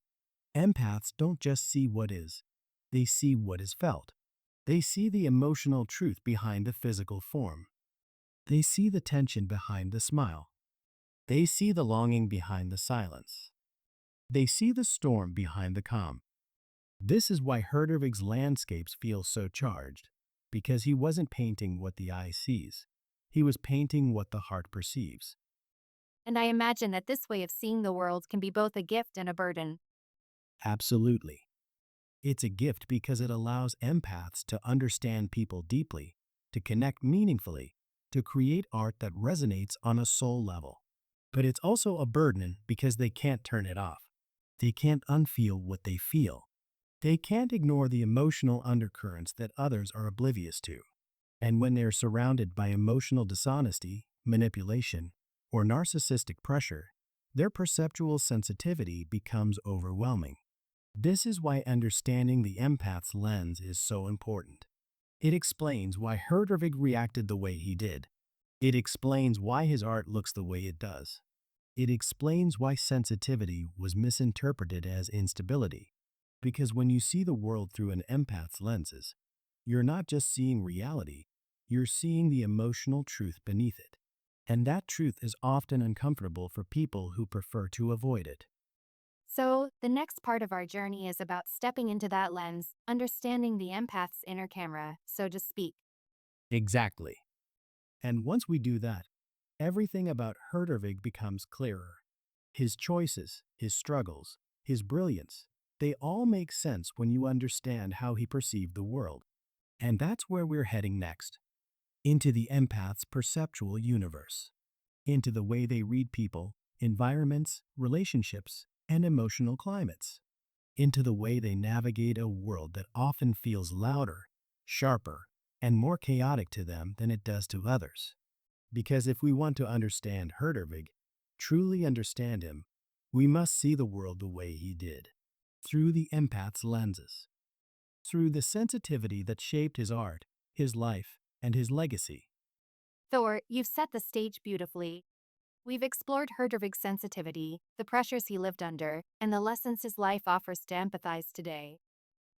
Empaths don't just see what is, they see what is felt. They see the emotional truth behind the physical form. They see the tension behind the smile. They see the longing behind the silence. They see the storm behind the calm. This is why Herdervig's landscapes feel so charged, because he wasn't painting what the eye sees. He was painting what the heart perceives. And I imagine that this way of seeing the world can be both a gift and a burden. Absolutely. It's a gift because it allows empaths to understand people deeply, to connect meaningfully, to create art that resonates on a soul level. But it's also a burden because they can't turn it off. They can't unfeel what they feel. They can't ignore the emotional undercurrents that others are oblivious to. And when they're surrounded by emotional dishonesty, manipulation, or narcissistic pressure, their perceptual sensitivity becomes overwhelming. This is why understanding the empath's lens is so important. It explains why Herdervig reacted the way he did. It explains why his art looks the way it does. It explains why sensitivity was misinterpreted as instability. Because when you see the world through an empath's lenses, you're not just seeing reality, you're seeing the emotional truth beneath it. And that truth is often uncomfortable for people who prefer to avoid it. So, the next part of our journey is about stepping into that lens, understanding the empath's inner camera, so to speak. Exactly. And once we do that, everything about Herdervig becomes clearer. His choices, his struggles, his brilliance, they all make sense when you understand how he perceived the world. And that's where we're heading next. Into the empath's perceptual universe. Into the way they read people, environments, relationships, and emotional climates. Into the way they navigate a world that often feels louder, sharper, and more chaotic to them than it does to others. Because if we want to understand Herdervig, truly understand him, we must see the world the way he did, through the empath's lenses, through the sensitivity that shaped his art, his life, and his legacy. Thor, you've set the stage beautifully. We've explored Herdervig's sensitivity, the pressures he lived under, and the lessons his life offers to empathize today.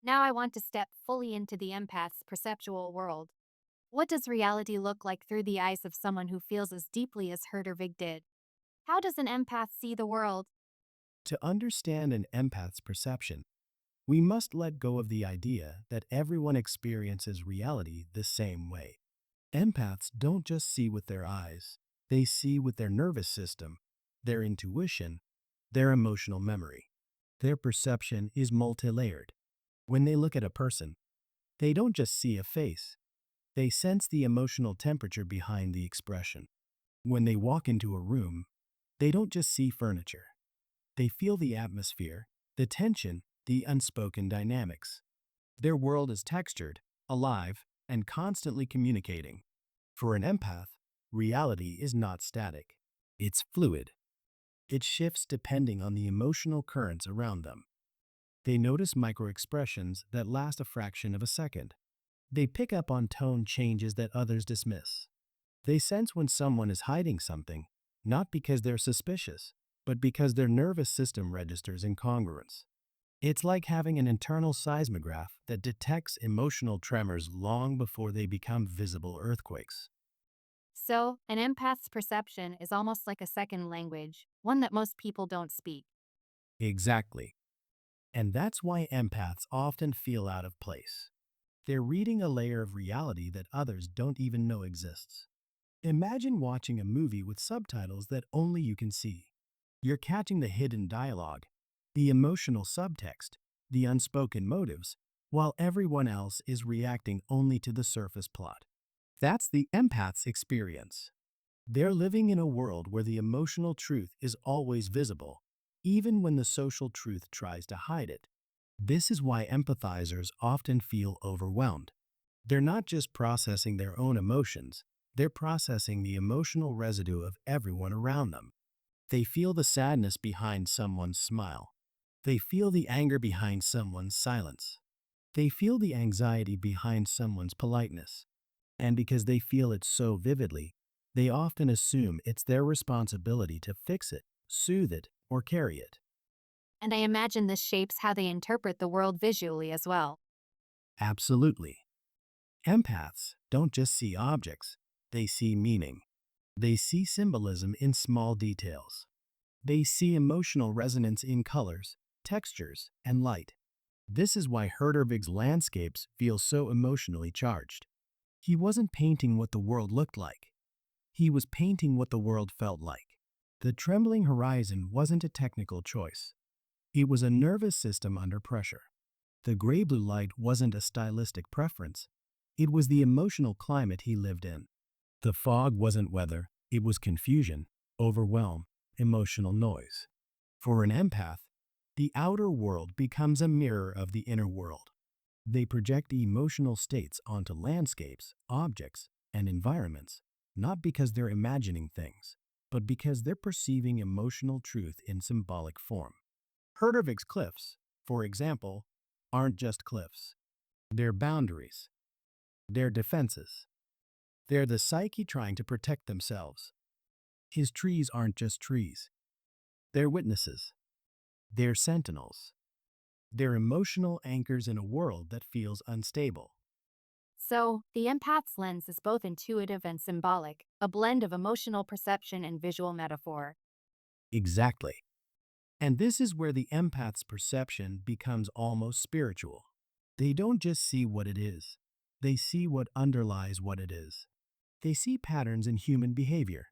Now I want to step fully into the empath's perceptual world. What does reality look like through the eyes of someone who feels as deeply as Herdervig did? How does an empath see the world? To understand an empath's perception, we must let go of the idea that everyone experiences reality the same way. Empaths don't just see with their eyes, they see with their nervous system, their intuition, their emotional memory. Their perception is multi-layered. When they look at a person, they don't just see a face, they sense the emotional temperature behind the expression. When they walk into a room, they don't just see furniture, they feel the atmosphere, the tension, the unspoken dynamics. Their world is textured, alive, and constantly communicating. For an empath, reality is not static. It's fluid. It shifts depending on the emotional currents around them. They notice microexpressions that last a fraction of a second. They pick up on tone changes that others dismiss. They sense when someone is hiding something, not because they're suspicious, but because their nervous system registers incongruence. It's like having an internal seismograph that detects emotional tremors long before they become visible earthquakes. So, an empath's perception is almost like a second language, one that most people don't speak. Exactly. And that's why empaths often feel out of place. They're reading a layer of reality that others don't even know exists. Imagine watching a movie with subtitles that only you can see. You're catching the hidden dialogue, the emotional subtext, the unspoken motives, while everyone else is reacting only to the surface plot. That's the empath's experience. They're living in a world where the emotional truth is always visible, even when the social truth tries to hide it. This is why empathizers often feel overwhelmed. They're not just processing their own emotions, they're processing the emotional residue of everyone around them. They feel the sadness behind someone's smile. They feel the anger behind someone's silence. They feel the anxiety behind someone's politeness. And because they feel it so vividly, they often assume it's their responsibility to fix it, soothe it, or carry it. And I imagine this shapes how they interpret the world visually as well. Absolutely. Empaths don't just see objects, they see meaning. They see symbolism in small details. They see emotional resonance in colors, textures, and light. This is why Hertervig's landscapes feel so emotionally charged. He wasn't painting what the world looked like. He was painting what the world felt like. The trembling horizon wasn't a technical choice. It was a nervous system under pressure. The gray-blue light wasn't a stylistic preference. It was the emotional climate he lived in. The fog wasn't weather, it was confusion, overwhelm, emotional noise. For an empath, the outer world becomes a mirror of the inner world. They project emotional states onto landscapes, objects, and environments, not because they're imagining things, but because they're perceiving emotional truth in symbolic form. Hertervig's cliffs, for example, aren't just cliffs. They're boundaries. They're defenses. They're the psyche trying to protect themselves. His trees aren't just trees. They're witnesses. They're sentinels. They're emotional anchors in a world that feels unstable. So, the empath's lens is both intuitive and symbolic, a blend of emotional perception and visual metaphor. Exactly. And this is where the empath's perception becomes almost spiritual. They don't just see what it is, they see what underlies what it is. They see patterns in human behavior.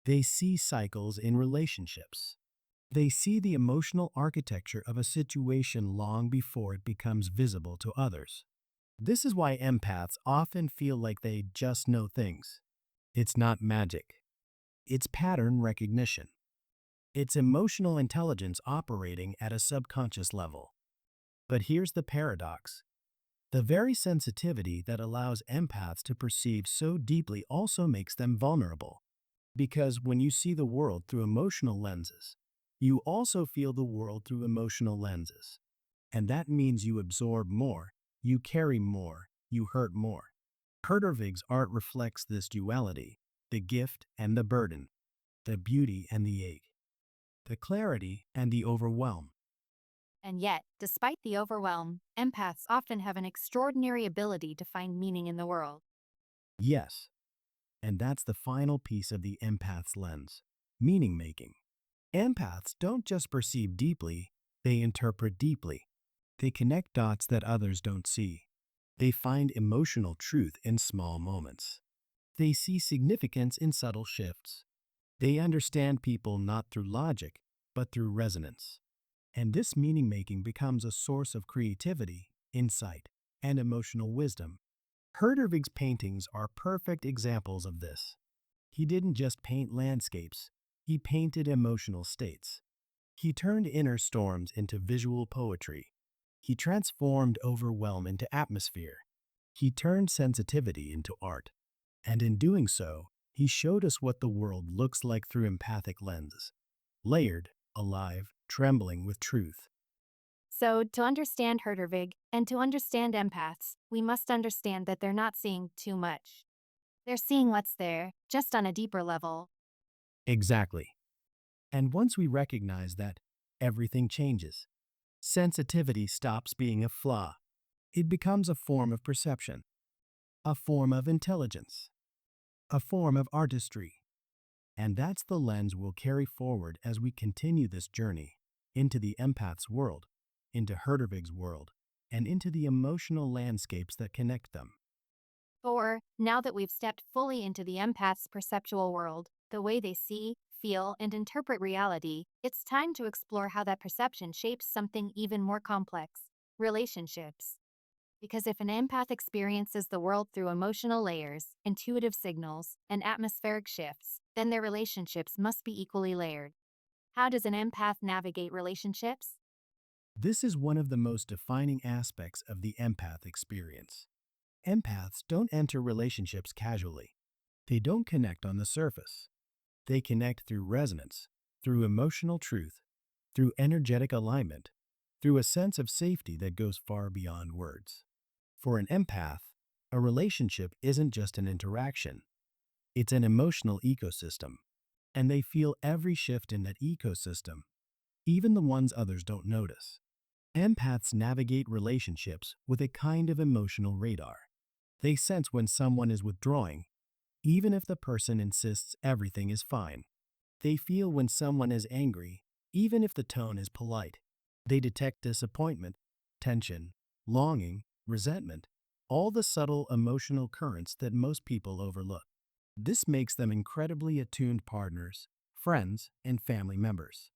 They see cycles in relationships. They see the emotional architecture of a situation long before it becomes visible to others. This is why empaths often feel like they just know things. It's not magic, it's pattern recognition. It's emotional intelligence operating at a subconscious level. But here's the paradox. The very sensitivity that allows empaths to perceive so deeply also makes them vulnerable. Because when you see the world through emotional lenses, you also feel the world through emotional lenses. And that means you absorb more, you carry more, you hurt more. Hertervig's art reflects this duality, the gift and the burden, the beauty and the ache, the clarity and the overwhelm. And yet, despite the overwhelm, empaths often have an extraordinary ability to find meaning in the world. Yes, and that's the final piece of the empath's lens, meaning making. Empaths don't just perceive deeply, they interpret deeply. They connect dots that others don't see. They find emotional truth in small moments. They see significance in subtle shifts. They understand people not through logic, but through resonance. And this meaning making becomes a source of creativity, insight, and emotional wisdom. Hertervig's paintings are perfect examples of this. He didn't just paint landscapes, he painted emotional states. He turned inner storms into visual poetry. He transformed overwhelm into atmosphere. He turned sensitivity into art. And in doing so, he showed us what the world looks like through empathic lenses. Layered, alive, trembling with truth. So, to understand Hertervig and to understand empaths, we must understand that they're not seeing too much. They're seeing what's there, just on a deeper level. Exactly. And once we recognize that, everything changes. Sensitivity stops being a flaw. It becomes a form of perception, a form of intelligence, a form of artistry. And that's the lens we'll carry forward as we continue this journey into the empath's world, into Hertervig's world, and into the emotional landscapes that connect them. Or, now that we've stepped fully into the empath's perceptual world, the way they see, feel, and interpret reality, it's time to explore how that perception shapes something even more complex: relationships. Because if an empath experiences the world through emotional layers, intuitive signals, and atmospheric shifts, then their relationships must be equally layered. How does an empath navigate relationships? This is one of the most defining aspects of the empath experience. Empaths don't enter relationships casually. They don't connect on the surface. They connect through resonance, through emotional truth, through energetic alignment, through a sense of safety that goes far beyond words. For an empath, a relationship isn't just an interaction, it's an emotional ecosystem, and they feel every shift in that ecosystem, even the ones others don't notice. Empaths navigate relationships with a kind of emotional radar. They sense when someone is withdrawing, even if the person insists everything is fine. They feel when someone is angry, even if the tone is polite. They detect disappointment, tension, longing, resentment, all the subtle emotional currents that most people overlook. This makes them incredibly attuned partners, friends, and family members.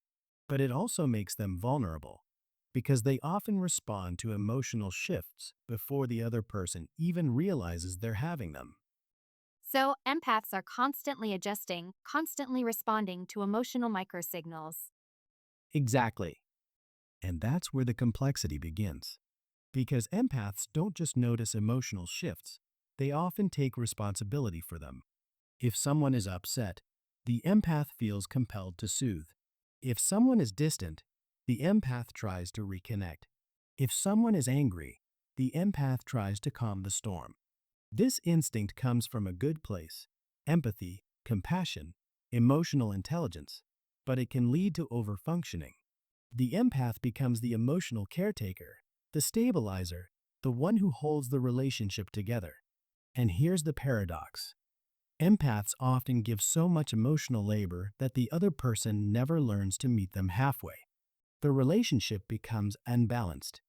But it also makes them vulnerable because they often respond to emotional shifts before the other person even realizes they're having them. So, empaths are constantly adjusting, constantly responding to emotional microsignals. Exactly. And that's where the complexity begins. Because empaths don't just notice emotional shifts, they often take responsibility for them. If someone is upset, the empath feels compelled to soothe. If someone is distant, the empath tries to reconnect. If someone is angry, the empath tries to calm the storm. This instinct comes from a good place: empathy, compassion, emotional intelligence, but it can lead to overfunctioning. The empath becomes the emotional caretaker, the stabilizer, the one who holds the relationship together. And here's the paradox: empaths often give so much emotional labor that the other person never learns to meet them halfway. The relationship becomes unbalanced.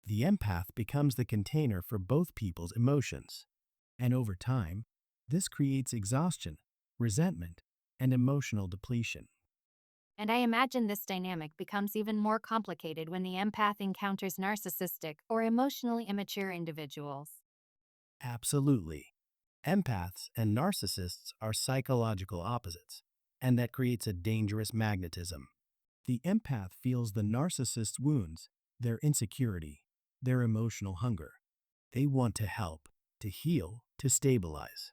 The empath becomes the container for both people's emotions. And over time, this creates exhaustion, resentment, and emotional depletion. And I imagine this dynamic becomes even more complicated when the empath encounters narcissistic or emotionally immature individuals. Absolutely. Empaths and narcissists are psychological opposites, and that creates a dangerous magnetism. The empath feels the narcissist's wounds, their insecurity, their emotional hunger. They want to help, to heal, to stabilize.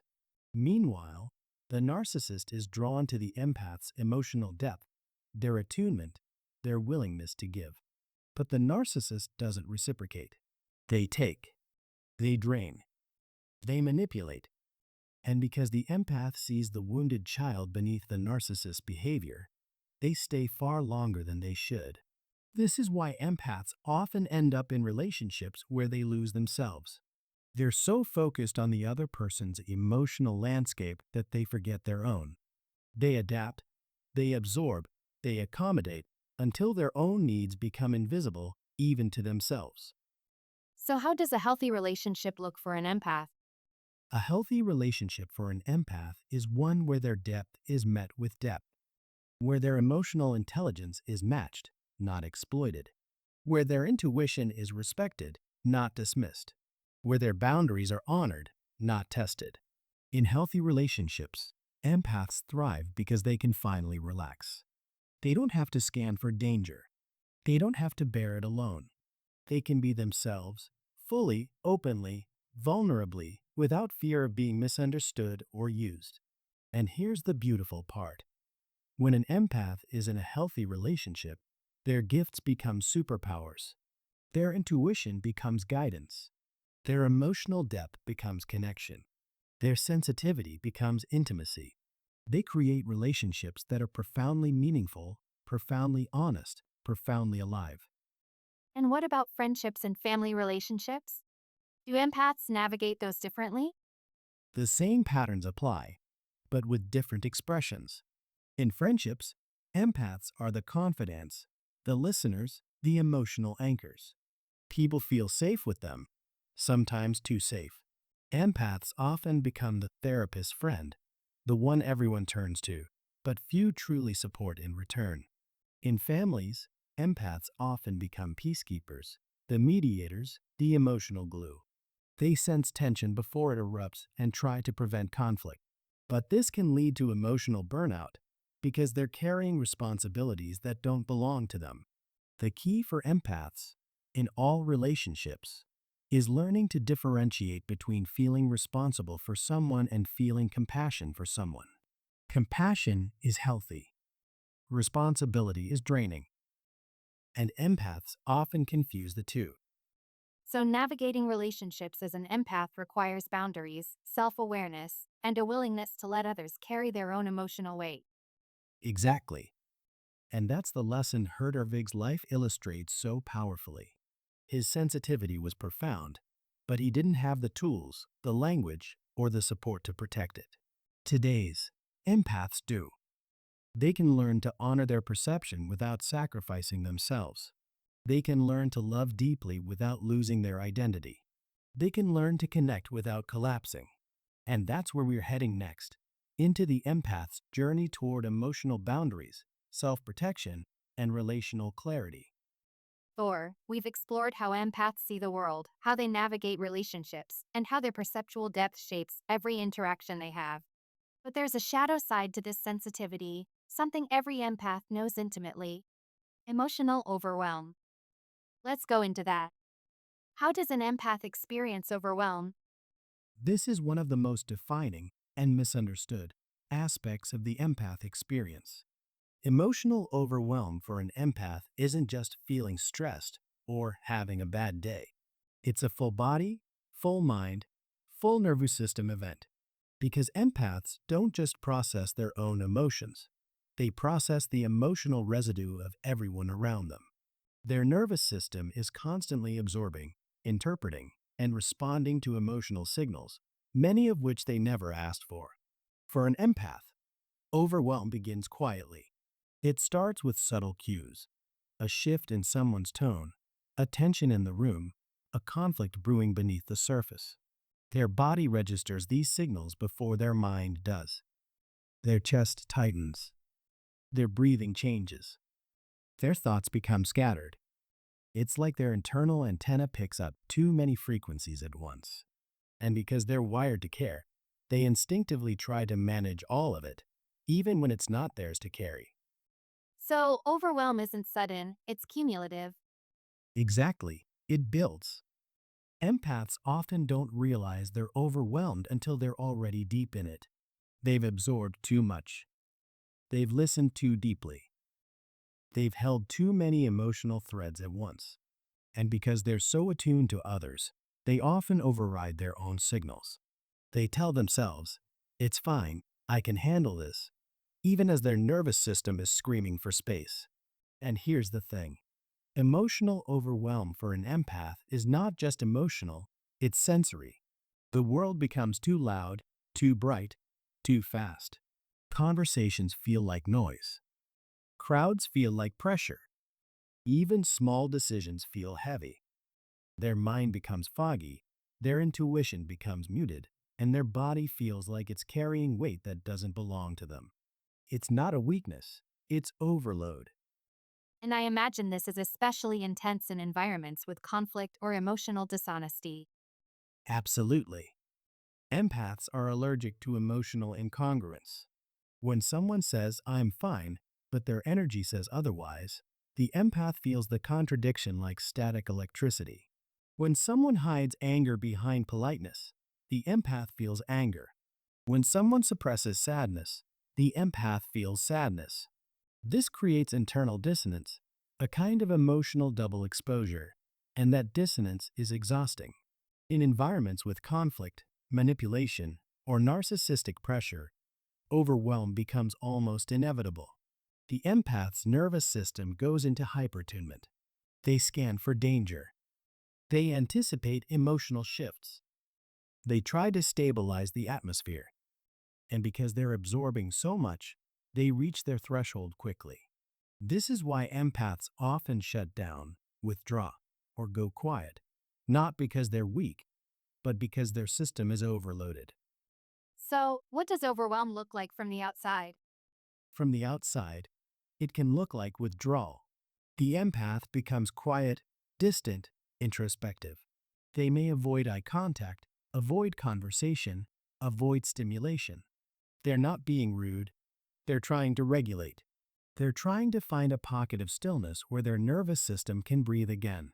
Meanwhile, the narcissist is drawn to the empath's emotional depth, their attunement, their willingness to give. But the narcissist doesn't reciprocate. They take, they drain, they manipulate. And because the empath sees the wounded child beneath the narcissist's behavior, they stay far longer than they should. This is why empaths often end up in relationships where they lose themselves. They're so focused on the other person's emotional landscape that they forget their own. They adapt, they absorb, they accommodate until their own needs become invisible even to themselves. So, how does a healthy relationship look for an empath? A healthy relationship for an empath is one where their depth is met with depth. where their emotional intelligence is matched, not exploited, where their intuition is respected, not dismissed, where their boundaries are honored, not tested. In healthy relationships, empaths thrive because they can finally relax. They don't have to scan for danger. They don't have to bear it alone. They can be themselves, fully, openly, vulnerably, without fear of being misunderstood or used. And here's the beautiful part. When an empath is in a healthy relationship, their gifts become superpowers. Their intuition becomes guidance. Their emotional depth becomes connection. Their sensitivity becomes intimacy. They create relationships that are profoundly meaningful, profoundly honest, profoundly alive. And what about friendships and family relationships? Do empaths navigate those differently? The same patterns apply, but with different expressions. In friendships, empaths are the confidants, the listeners, the emotional anchors. People feel safe with them, sometimes too safe. Empaths often become the therapist's friend, the one everyone turns to, but few truly support in return. In families, empaths often become peacekeepers, the mediators, the emotional glue. They sense tension before it erupts and try to prevent conflict. But this can lead to emotional burnout because they're carrying responsibilities that don't belong to them. The key for empaths in all relationships is learning to differentiate between feeling responsible for someone and feeling compassion for someone. Compassion is healthy, responsibility is draining, and empaths often confuse the two. So, navigating relationships as an empath requires boundaries, self awareness, and a willingness to let others carry their own emotional weight. Exactly. And that's the lesson Hertervig's life illustrates so powerfully. His sensitivity was profound, but he didn't have the tools, the language, or the support to protect it. Today's empaths do. They can learn to honor their perception without sacrificing themselves. They can learn to love deeply without losing their identity. They can learn to connect without collapsing. And that's where we're heading next, into the empath's journey toward emotional boundaries, self-protection, and relational clarity. Or, we've explored how empaths see the world, how they navigate relationships, and how their perceptual depth shapes every interaction they have. But there's a shadow side to this sensitivity, something every empath knows intimately: emotional overwhelm. Let's go into that. How does an empath experience overwhelm? This is one of the most defining and misunderstood aspects of the empath experience. Emotional overwhelm for an empath isn't just feeling stressed or having a bad day. It's a full body, full mind, full nervous system event. Because empaths don't just process their own emotions, they process the emotional residue of everyone around them. Their nervous system is constantly absorbing, interpreting, and responding to emotional signals, many of which they never asked for. For an empath, overwhelm begins quietly. It starts with subtle cues: a shift in someone's tone, a tension in the room, a conflict brewing beneath the surface. Their body registers these signals before their mind does. Their chest tightens, their breathing changes, their thoughts become scattered. It's like their internal antenna picks up too many frequencies at once. And because they're wired to care, they instinctively try to manage all of it, even when it's not theirs to carry. So, overwhelm isn't sudden, it's cumulative. Exactly, it builds. Empaths often don't realize they're overwhelmed until they're already deep in it. They've absorbed too much. They've listened too deeply. They've held too many emotional threads at once. And because they're so attuned to others, they often override their own signals. They tell themselves, "It's fine, I can handle this," even as their nervous system is screaming for space. And here's the thing: emotional overwhelm for an empath is not just emotional, it's sensory. The world becomes too loud, too bright, too fast. Conversations feel like noise. Crowds feel like pressure. Even small decisions feel heavy. Their mind becomes foggy, their intuition becomes muted, and their body feels like it's carrying weight that doesn't belong to them. It's not a weakness, It's overload. And I imagine this is especially intense in environments with conflict or emotional dishonesty. Absolutely. Empaths are allergic to emotional incongruence. When someone says, I'm fine, but their energy says otherwise, the empath feels the contradiction like static electricity. When someone hides anger behind politeness, the empath feels anger. When someone suppresses sadness, the empath feels sadness. This creates internal dissonance, a kind of emotional double exposure, and that dissonance is exhausting. In environments with conflict, manipulation, or narcissistic pressure, overwhelm becomes almost inevitable. The empath's nervous system goes into hypertunement. They scan for danger. They anticipate emotional shifts. They try to stabilize the atmosphere. And because they're absorbing so much, they reach their threshold quickly. This is why empaths often shut down, withdraw, or go quiet, not because they're weak, but because their system is overloaded. So, what does overwhelm look like from the outside? From the outside, it can look like withdrawal. The empath becomes quiet, distant, introspective. They may avoid eye contact, avoid conversation, avoid stimulation. They're not being rude, they're trying to regulate. They're trying to find a pocket of stillness where their nervous system can breathe again.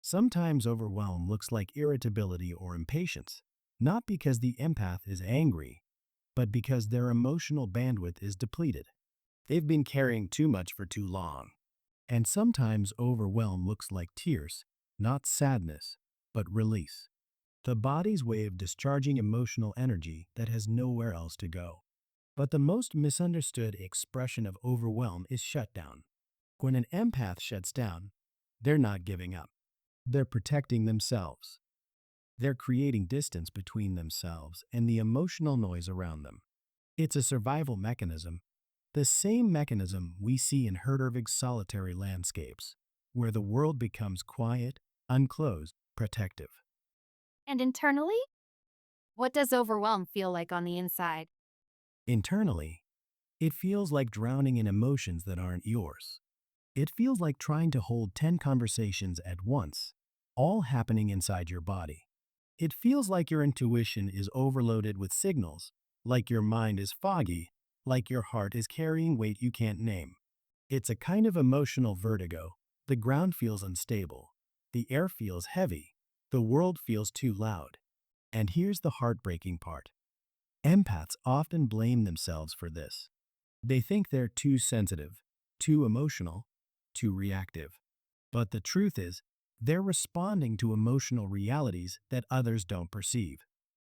Sometimes overwhelm looks like irritability or impatience, not because the empath is angry, but because their emotional bandwidth is depleted. They've been carrying too much for too long. And sometimes overwhelm looks like tears, not sadness, but release. The body's way of discharging emotional energy that has nowhere else to go. But the most misunderstood expression of overwhelm is shutdown. When an empath shuts down, they're not giving up. They're protecting themselves. They're creating distance between themselves and the emotional noise around them. It's a survival mechanism, the same mechanism we see in Hertervig's solitary landscapes, where the world becomes quiet, unclosed, protective. And internally? What does overwhelm feel like on the inside? Internally, it feels like drowning in emotions that aren't yours. It feels like trying to hold 10 conversations at once, all happening inside your body. It feels like your intuition is overloaded with signals, like your mind is foggy, like your heart is carrying weight you can't name. It's a kind of emotional vertigo. The ground feels unstable. The air feels heavy. The world feels too loud. And here's the heartbreaking part. Empaths often blame themselves for this. They think they're too sensitive, too emotional, too reactive. But the truth is, they're responding to emotional realities that others don't perceive.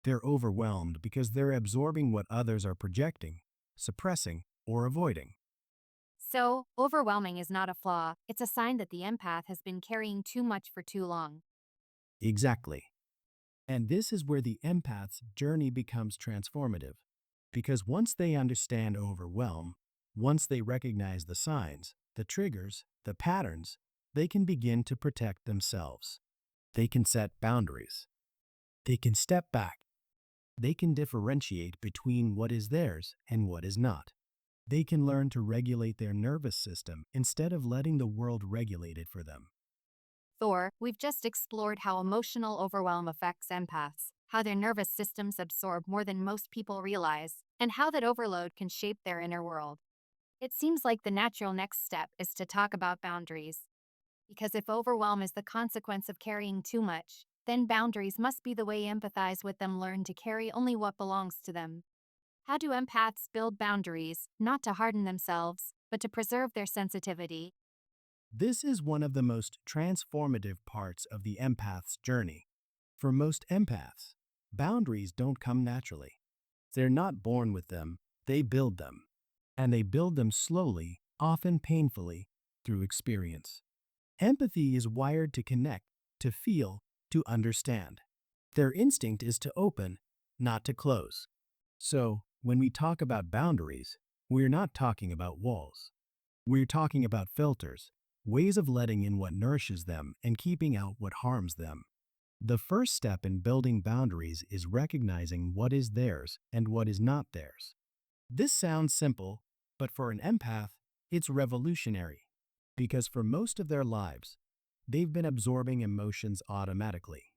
They're overwhelmed because they're absorbing what others are projecting, suppressing, or avoiding. So, overwhelming is not a flaw, it's a sign that the empath has been carrying too much for too long. Exactly. And this is where the empath's journey becomes transformative. Because once they understand overwhelm, once they recognize the signs, the triggers, the patterns, they can begin to protect themselves. They can set boundaries. They can step back. They can differentiate between what is theirs and what is not. They can learn to regulate their nervous system instead of letting the world regulate it for them. Thor, we've just explored how emotional overwhelm affects empaths, how their nervous systems absorb more than most people realize, and how that overload can shape their inner world. It seems like the natural next step is to talk about boundaries. Because if overwhelm is the consequence of carrying too much, then boundaries must be the way empathize with them learn to carry only what belongs to them. How do empaths build boundaries, not to harden themselves, but to preserve their sensitivity? This is one of the most transformative parts of the empath's journey. For most empaths, boundaries don't come naturally. They're not born with them, they build them. And they build them slowly, often painfully, through experience. Empathy is wired to connect, to feel, to understand. Their instinct is to open, not to close. So, when we talk about boundaries, we're not talking about walls. We're talking about filters, ways of letting in what nourishes them and keeping out what harms them. The first step in building boundaries is recognizing what is theirs and what is not theirs. This sounds simple, but for an empath, It's revolutionary because for most of their lives, they've been absorbing emotions automatically.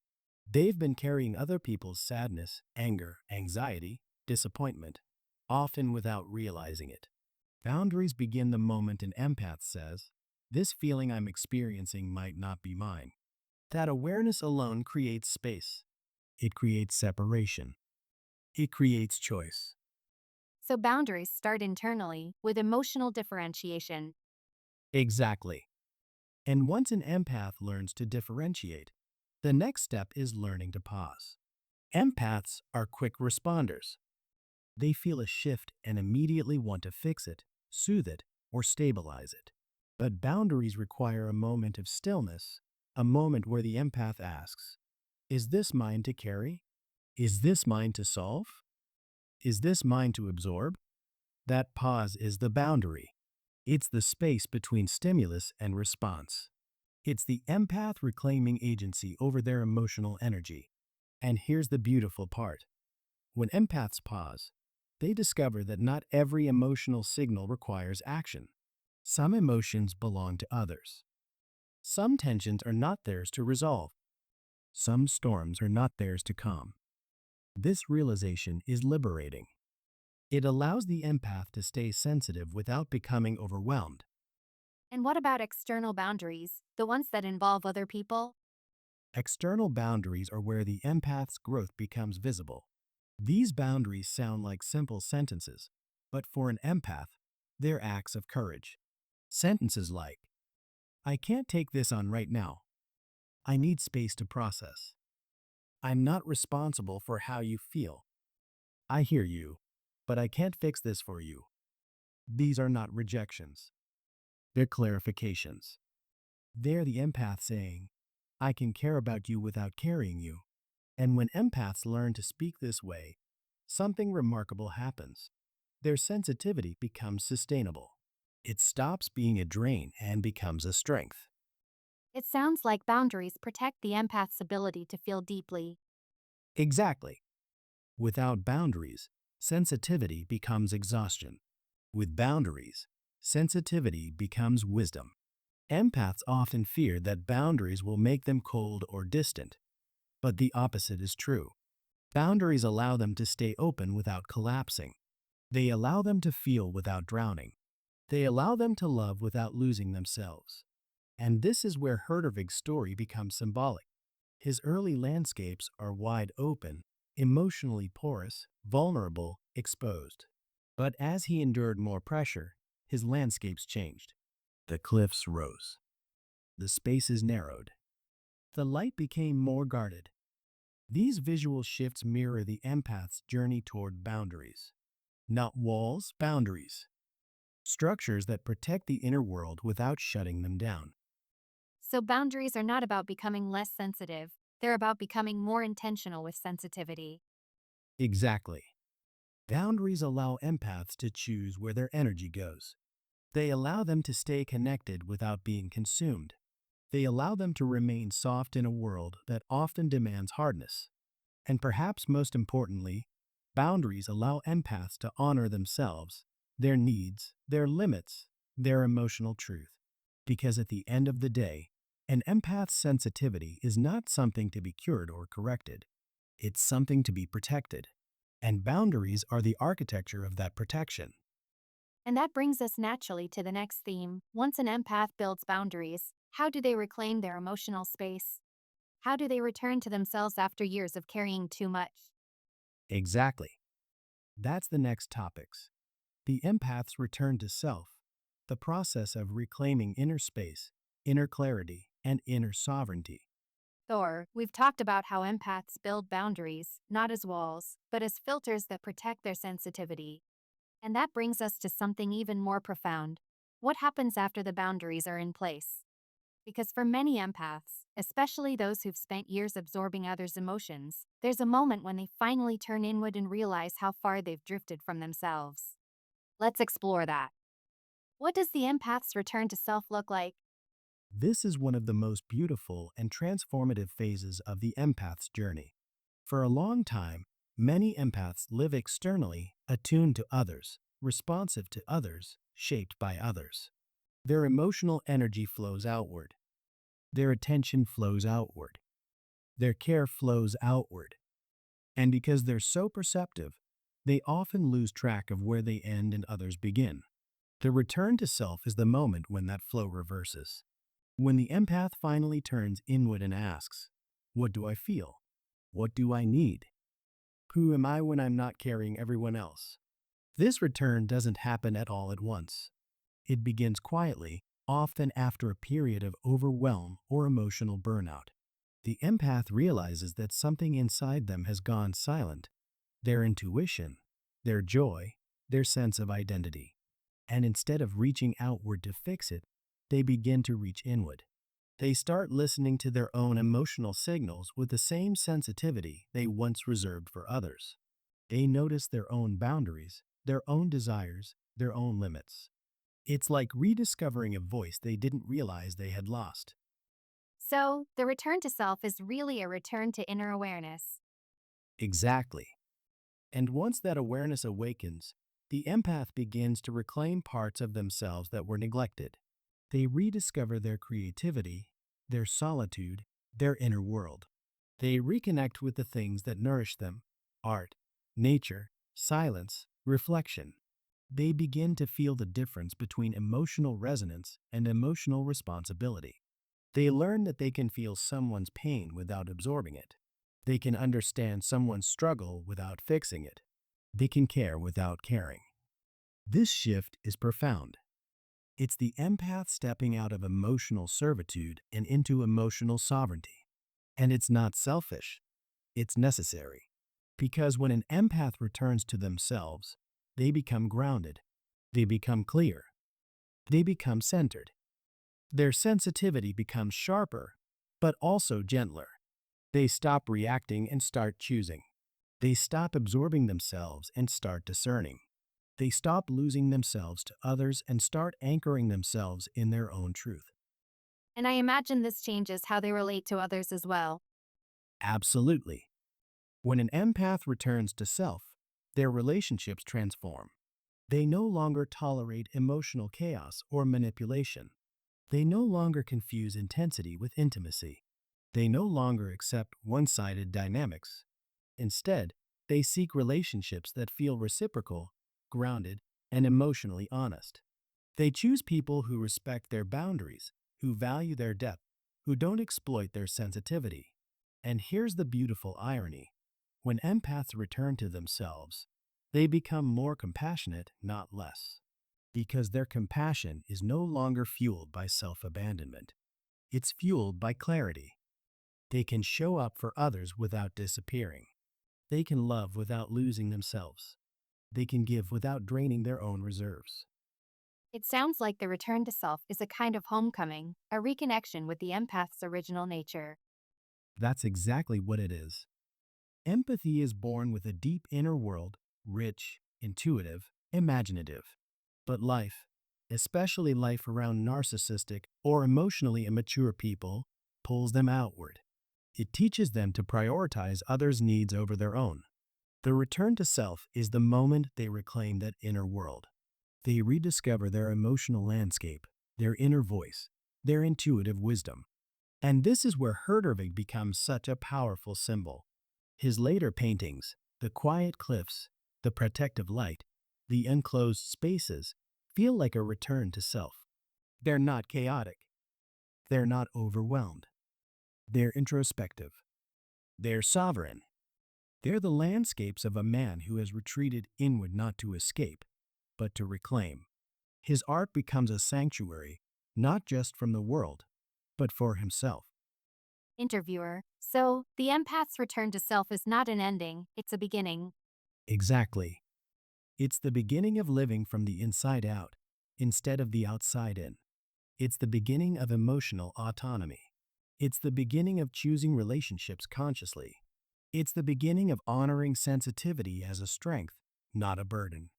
They've been carrying other people's sadness, anger, anxiety, disappointment, often without realizing it. Boundaries begin the moment an empath says, "This feeling I'm experiencing might not be mine." That awareness alone creates space. It creates separation. It creates choice. So boundaries start internally with emotional differentiation. Exactly. And once an empath learns to differentiate, the next step is learning to pause. Empaths are quick responders. They feel a shift and immediately want to fix it, soothe it, or stabilize it. But boundaries require a moment of stillness, a moment where the empath asks, "Is this mine to carry? Is this mine to solve? Is this mine to absorb?" That pause is the boundary. It's the space between stimulus and response. It's the empath reclaiming agency over their emotional energy. And here's the beautiful part. When empaths pause, they discover that not every emotional signal requires action. Some emotions belong to others. Some tensions are not theirs to resolve. Some storms are not theirs to calm. This realization is liberating. It allows the empath to stay sensitive without becoming overwhelmed. And what about external boundaries, the ones that involve other people? External boundaries are where the empath's growth becomes visible. These boundaries sound like simple sentences, but for an empath, they're acts of courage. Sentences like, "I can't take this on right now. I need space to process. I'm not responsible for how you feel. I hear you, but I can't fix this for you." These are not rejections. They're clarifications. They're the empath saying, "I can care about you without carrying you." And when empaths learn to speak this way, something remarkable happens. Their sensitivity becomes sustainable. It stops being a drain and becomes a strength. It sounds like boundaries protect the empath's ability to feel deeply. Exactly. Without boundaries, sensitivity becomes exhaustion. With boundaries, sensitivity becomes wisdom. Empaths often fear that boundaries will make them cold or distant, but the opposite is true. Boundaries allow them to stay open without collapsing. They allow them to feel without drowning. They allow them to love without losing themselves. And this is where Hertervig's story becomes symbolic. His early landscapes are wide open, emotionally porous, vulnerable, exposed. But as he endured more pressure, his landscapes changed. The cliffs rose. The spaces narrowed. The light became more guarded. These visual shifts mirror the empath's journey toward boundaries. Not walls, boundaries. Structures that protect the inner world without shutting them down. So boundaries are not about becoming less sensitive, they're about becoming more intentional with sensitivity. Exactly. Boundaries allow empaths to choose where their energy goes. They allow them to stay connected without being consumed. They allow them to remain soft in a world that often demands hardness. And perhaps most importantly, boundaries allow empaths to honor themselves, their needs, their limits, their emotional truth. Because at the end of the day, an empath's sensitivity is not something to be cured or corrected. It's something to be protected. And boundaries are the architecture of that protection. And that brings us naturally to the next theme. Once an empath builds boundaries, how do they reclaim their emotional space? How do they return to themselves after years of carrying too much? Exactly. That's the next topics. The empath's return to self, the process of reclaiming inner space, inner clarity, and inner sovereignty. Thor, we've talked about how empaths build boundaries, not as walls, but as filters that protect their sensitivity. And that brings us to something even more profound. What happens after the boundaries are in place? Because for many empaths, especially those who've spent years absorbing others' emotions, there's a moment when they finally turn inward and realize how far they've drifted from themselves. Let's explore that. What does the empath's return to self look like? This is one of the most beautiful and transformative phases of the empath's journey. For a long time, many empaths live externally, attuned to others, responsive to others, shaped by others. Their emotional energy flows outward. Their attention flows outward. Their care flows outward. And because they're so perceptive, they often lose track of where they end and others begin. The return to self is the moment when that flow reverses. When the empath finally turns inward and asks, "What do I feel? What do I need? Who am I when I'm not carrying everyone else?" This return doesn't happen at all at once. It begins quietly, often after a period of overwhelm or emotional burnout. The empath realizes that something inside them has gone silent, their intuition, their joy, their sense of identity. And instead of reaching outward to fix it, they begin to reach inward. They start listening to their own emotional signals with the same sensitivity they once reserved for others. They notice their own boundaries, their own desires, their own limits. It's like rediscovering a voice they didn't realize they had lost. So, the return to self is really a return to inner awareness. Exactly. And once that awareness awakens, the empath begins to reclaim parts of themselves that were neglected. They rediscover their creativity, their solitude, their inner world. They reconnect with the things that nourish them: art, nature, silence, reflection. They begin to feel the difference between emotional resonance and emotional responsibility. They learn that they can feel someone's pain without absorbing it. They can understand someone's struggle without fixing it. They can care without caring. This shift is profound. It's the empath stepping out of emotional servitude and into emotional sovereignty. And it's not selfish, it's necessary. Because when an empath returns to themselves, they become grounded, they become clear, they become centered. Their sensitivity becomes sharper, but also gentler. They stop reacting and start choosing. They stop absorbing themselves and start discerning. They stop losing themselves to others and start anchoring themselves in their own truth. And I imagine this changes how they relate to others as well. Absolutely. When an empath returns to self, their relationships transform. They no longer tolerate emotional chaos or manipulation. They no longer confuse intensity with intimacy. They no longer accept one-sided dynamics. Instead, they seek relationships that feel reciprocal, grounded, and emotionally honest. They choose people who respect their boundaries, who value their depth, who don't exploit their sensitivity. And here's the beautiful irony. When empaths return to themselves, they become more compassionate, not less. Because their compassion is no longer fueled by self-abandonment. It's fueled by clarity. They can show up for others without disappearing. They can love without losing themselves. They can give without draining their own reserves. It sounds like the return to self is a kind of homecoming, a reconnection with the empath's original nature. That's exactly what it is. Empathy is born with a deep inner world, rich, intuitive, imaginative. But life, especially life around narcissistic or emotionally immature people, pulls them outward. It teaches them to prioritize others' needs over their own. The return to self is the moment they reclaim that inner world. They rediscover their emotional landscape, their inner voice, their intuitive wisdom. And this is where Hertervig becomes such a powerful symbol. His later paintings, the quiet cliffs, the protective light, the enclosed spaces, feel like a return to self. They're not chaotic. They're not overwhelmed. They're introspective. They're sovereign. They're the landscapes of a man who has retreated inward not to escape, but to reclaim. His art becomes a sanctuary, not just from the world, but for himself. Interviewer: So, the empath's return to self is not an ending, it's a beginning. Exactly. It's the beginning of living from the inside out, instead of the outside in. It's the beginning of emotional autonomy. It's the beginning of choosing relationships consciously. It's the beginning of honoring sensitivity as a strength, not a burden.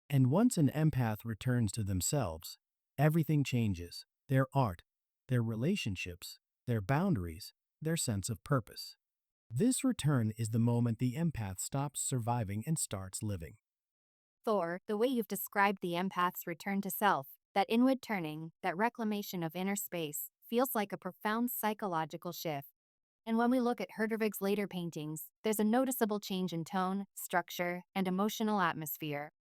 And once an empath returns to themselves, everything changes: their art, their relationships, their boundaries, their sense of purpose. This return is the moment the empath stops surviving and starts living. Thor, the way you've described the empath's return to self, that inward turning, that reclamation of inner space, feels like a profound psychological shift. And when we look at Hertervig's later paintings, there's a noticeable change in tone, structure, and emotional atmosphere.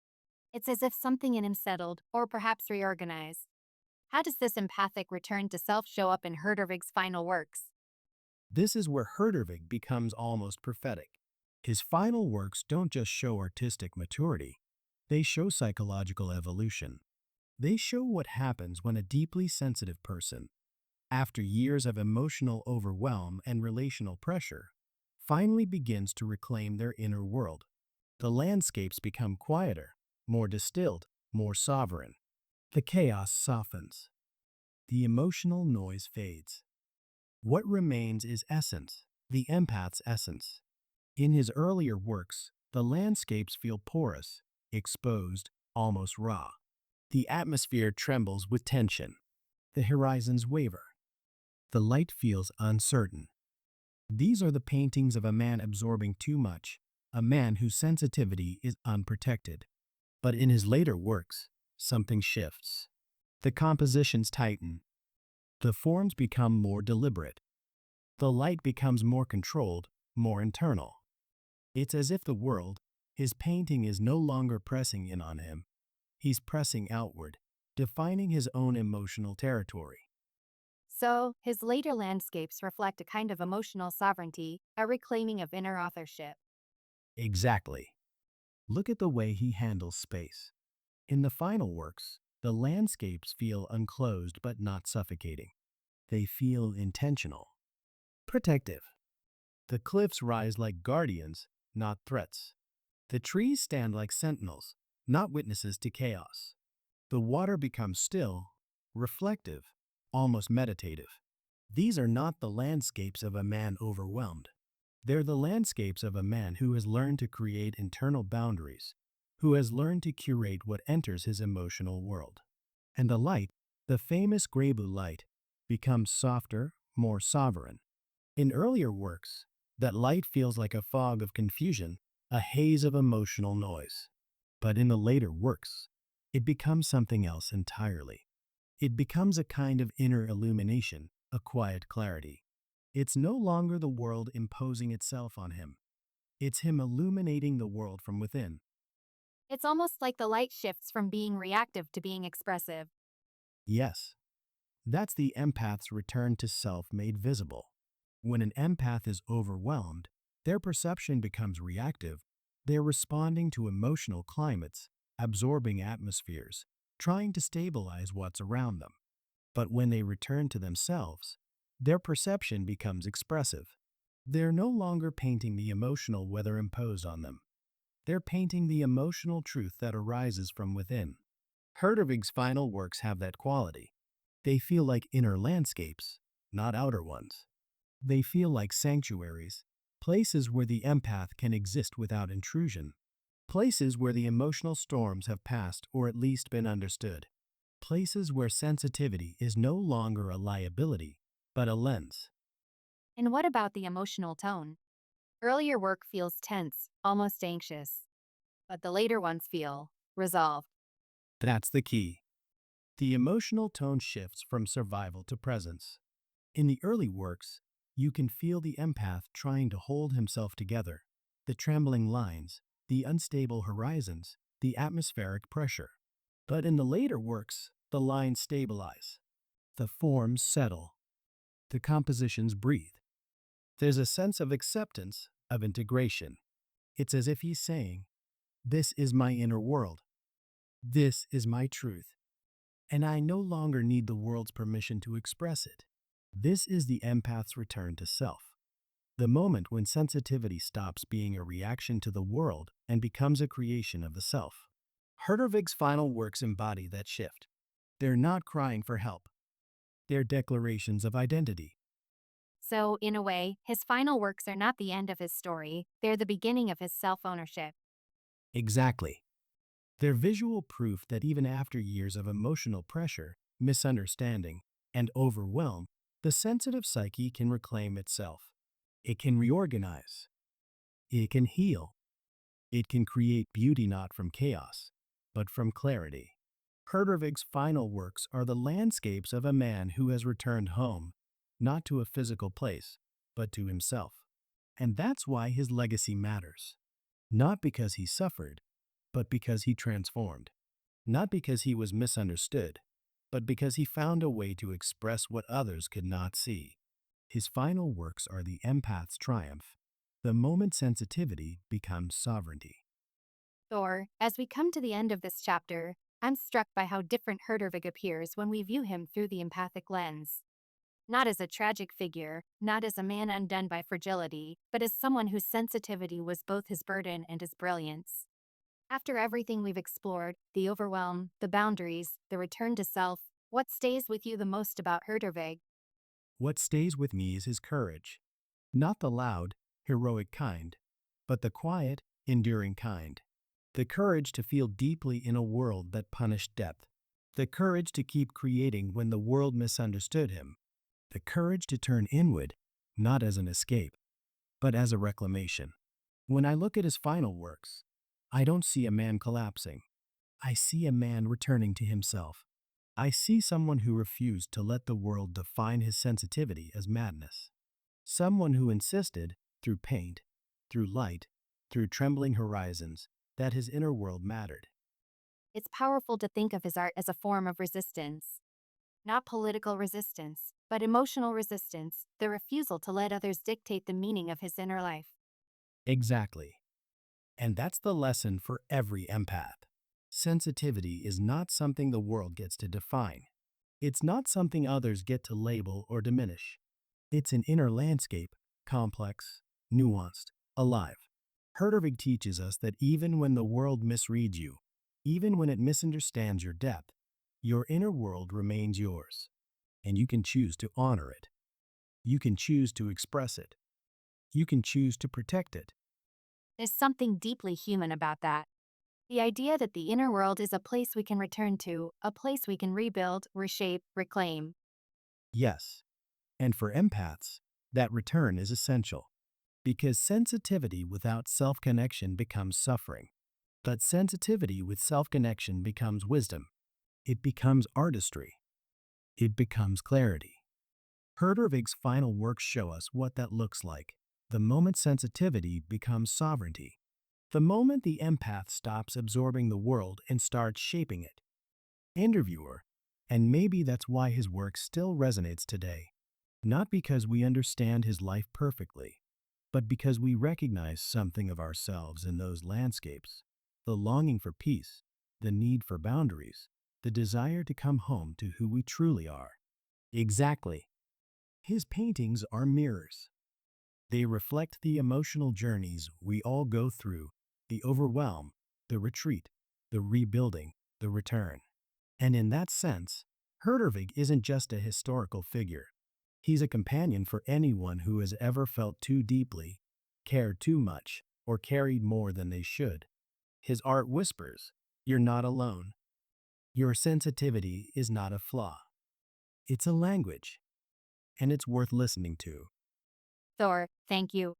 It's as if something in him settled, or perhaps reorganized. How does this empathic return to self show up in Hertervig's final works? This is where Herdervig becomes almost prophetic. His final works don't just show artistic maturity, they show psychological evolution. They show what happens when a deeply sensitive person, after years of emotional overwhelm and relational pressure, finally begins to reclaim their inner world. The landscapes become quieter, more distilled, more sovereign. The chaos softens. The emotional noise fades. What remains is essence, the empath's essence. In his earlier works, the landscapes feel porous, exposed, almost raw. The atmosphere trembles with tension. The horizons waver. The light feels uncertain. These are the paintings of a man absorbing too much, a man whose sensitivity is unprotected. But in his later works, something shifts. The compositions tighten. The forms become more deliberate. The light becomes more controlled, more internal. It's as if the world, his painting is no longer pressing in on him. He's pressing outward, defining his own emotional territory. So, his later landscapes reflect a kind of emotional sovereignty, a reclaiming of inner authorship. Exactly. Look at the way he handles space. In the final works, the landscapes feel enclosed but not suffocating. They feel intentional, protective. The cliffs rise like guardians, not threats. The trees stand like sentinels, not witnesses to chaos. The water becomes still, reflective, almost meditative. These are not the landscapes of a man overwhelmed. They're the landscapes of a man who has learned to create internal boundaries, who has learned to curate what enters his emotional world. And the light, the famous gray blue light, becomes softer, more sovereign. In earlier works, that light feels like a fog of confusion, a haze of emotional noise. But in the later works, it becomes something else entirely. It becomes a kind of inner illumination, a quiet clarity. It's no longer the world imposing itself on him. It's him illuminating the world from within. It's almost like the light shifts from being reactive to being expressive. Yes, that's the empath's return to self made visible. When an empath is overwhelmed, their perception becomes reactive. They're responding to emotional climates, absorbing atmospheres, trying to stabilize what's around them. But when they return to themselves, their perception becomes expressive. They're no longer painting the emotional weather imposed on them. They're painting the emotional truth that arises from within. Herdervig's final works have that quality. They feel like inner landscapes, not outer ones. They feel like sanctuaries, places where the empath can exist without intrusion, places where the emotional storms have passed or at least been understood, places where sensitivity is no longer a liability, but a lens. And what about the emotional tone? Earlier work feels tense, almost anxious, but the later ones feel resolved. That's the key. The emotional tone shifts from survival to presence. In the early works, you can feel the empath trying to hold himself together, the trembling lines, the unstable horizons, the atmospheric pressure. But in the later works, the lines stabilize, the forms settle, the compositions breathe. There's a sense of acceptance, of integration. It's as if he's saying, "This is my inner world. This is my truth. And I no longer need the world's permission to express it." This is the empath's return to self. The moment when sensitivity stops being a reaction to the world and becomes a creation of the self. Herdervig's final works embody that shift. They're not crying for help. They're declarations of identity. So, in a way, his final works are not the end of his story, they're the beginning of his self ownership. Exactly. They're visual proof that even after years of emotional pressure, misunderstanding, and overwhelm, the sensitive psyche can reclaim itself. It can reorganize. It can heal. It can create beauty not from chaos, but from clarity. Herdervig's final works are the landscapes of a man who has returned home, not to a physical place, but to himself. And that's why his legacy matters. Not because he suffered, but because he transformed. Not because he was misunderstood, but because he found a way to express what others could not see. His final works are the empath's triumph. The moment sensitivity becomes sovereignty. Thor, as we come to the end of this chapter, I'm struck by how different Herdervig appears when we view him through the empathic lens. Not as a tragic figure, not as a man undone by fragility, but as someone whose sensitivity was both his burden and his brilliance. After everything we've explored, the overwhelm, the boundaries, the return to self, what stays with you the most about Herdervig? What stays with me is his courage. Not the loud, heroic kind, but the quiet, enduring kind. The courage to feel deeply in a world that punished depth. The courage to keep creating when the world misunderstood him. The courage to turn inward, not as an escape, but as a reclamation. When I look at his final works, I don't see a man collapsing. I see a man returning to himself. I see someone who refused to let the world define his sensitivity as madness. Someone who insisted, through paint, through light, through trembling horizons, that his inner world mattered. It's powerful to think of his art as a form of resistance. Not political resistance, but emotional resistance, the refusal to let others dictate the meaning of his inner life. Exactly. And that's the lesson for every empath. Sensitivity is not something the world gets to define. It's not something others get to label or diminish. It's an inner landscape, complex, nuanced, alive. Herdervig teaches us that even when the world misreads you, even when it misunderstands your depth, your inner world remains yours, and you can choose to honor it. You can choose to express it. You can choose to protect it. There's something deeply human about that. The idea that the inner world is a place we can return to, a place we can rebuild, reshape, reclaim. Yes, and for empaths, that return is essential, because sensitivity without self-connection becomes suffering. But sensitivity with self-connection becomes wisdom. It becomes artistry. It becomes clarity. Herdervig's final works show us what that looks like. The moment sensitivity becomes sovereignty. The moment the empath stops absorbing the world and starts shaping it. Interviewer, and maybe that's why his work still resonates today. Not because we understand his life perfectly, but because we recognize something of ourselves in those landscapes. The longing for peace, the need for boundaries, the desire to come home to who we truly are. Exactly. His paintings are mirrors. They reflect the emotional journeys we all go through, the overwhelm, the retreat, the rebuilding, the return. And in that sense, Herdervig isn't just a historical figure. He's a companion for anyone who has ever felt too deeply, cared too much, or carried more than they should. His art whispers, "You're not alone. Your sensitivity is not a flaw. It's a language, and it's worth listening to." Thor, thank you.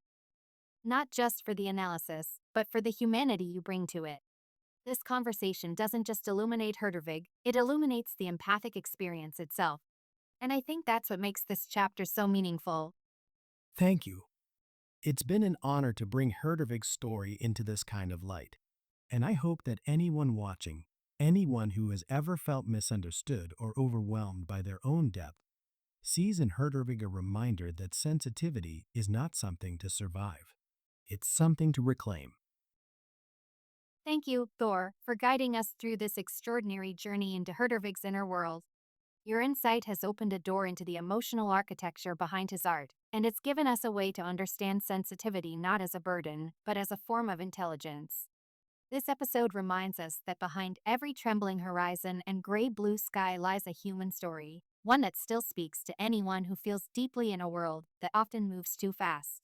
Not just for the analysis, but for the humanity you bring to it. This conversation doesn't just illuminate Herdervig, it illuminates the empathic experience itself. And I think that's what makes this chapter so meaningful. Thank you. It's been an honor to bring Herdervig's story into this kind of light. And I hope that anyone watching, anyone who has ever felt misunderstood or overwhelmed by their own depth, sees in Herdervig a reminder that sensitivity is not something to survive. It's something to reclaim. Thank you, Thor, for guiding us through this extraordinary journey into Herdervig's inner world. Your insight has opened a door into the emotional architecture behind his art, and it's given us a way to understand sensitivity not as a burden, but as a form of intelligence. This episode reminds us that behind every trembling horizon and gray blue sky lies a human story, one that still speaks to anyone who feels deeply in a world that often moves too fast.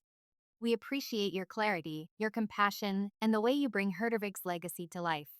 We appreciate your clarity, your compassion, and the way you bring Herdervig's legacy to life.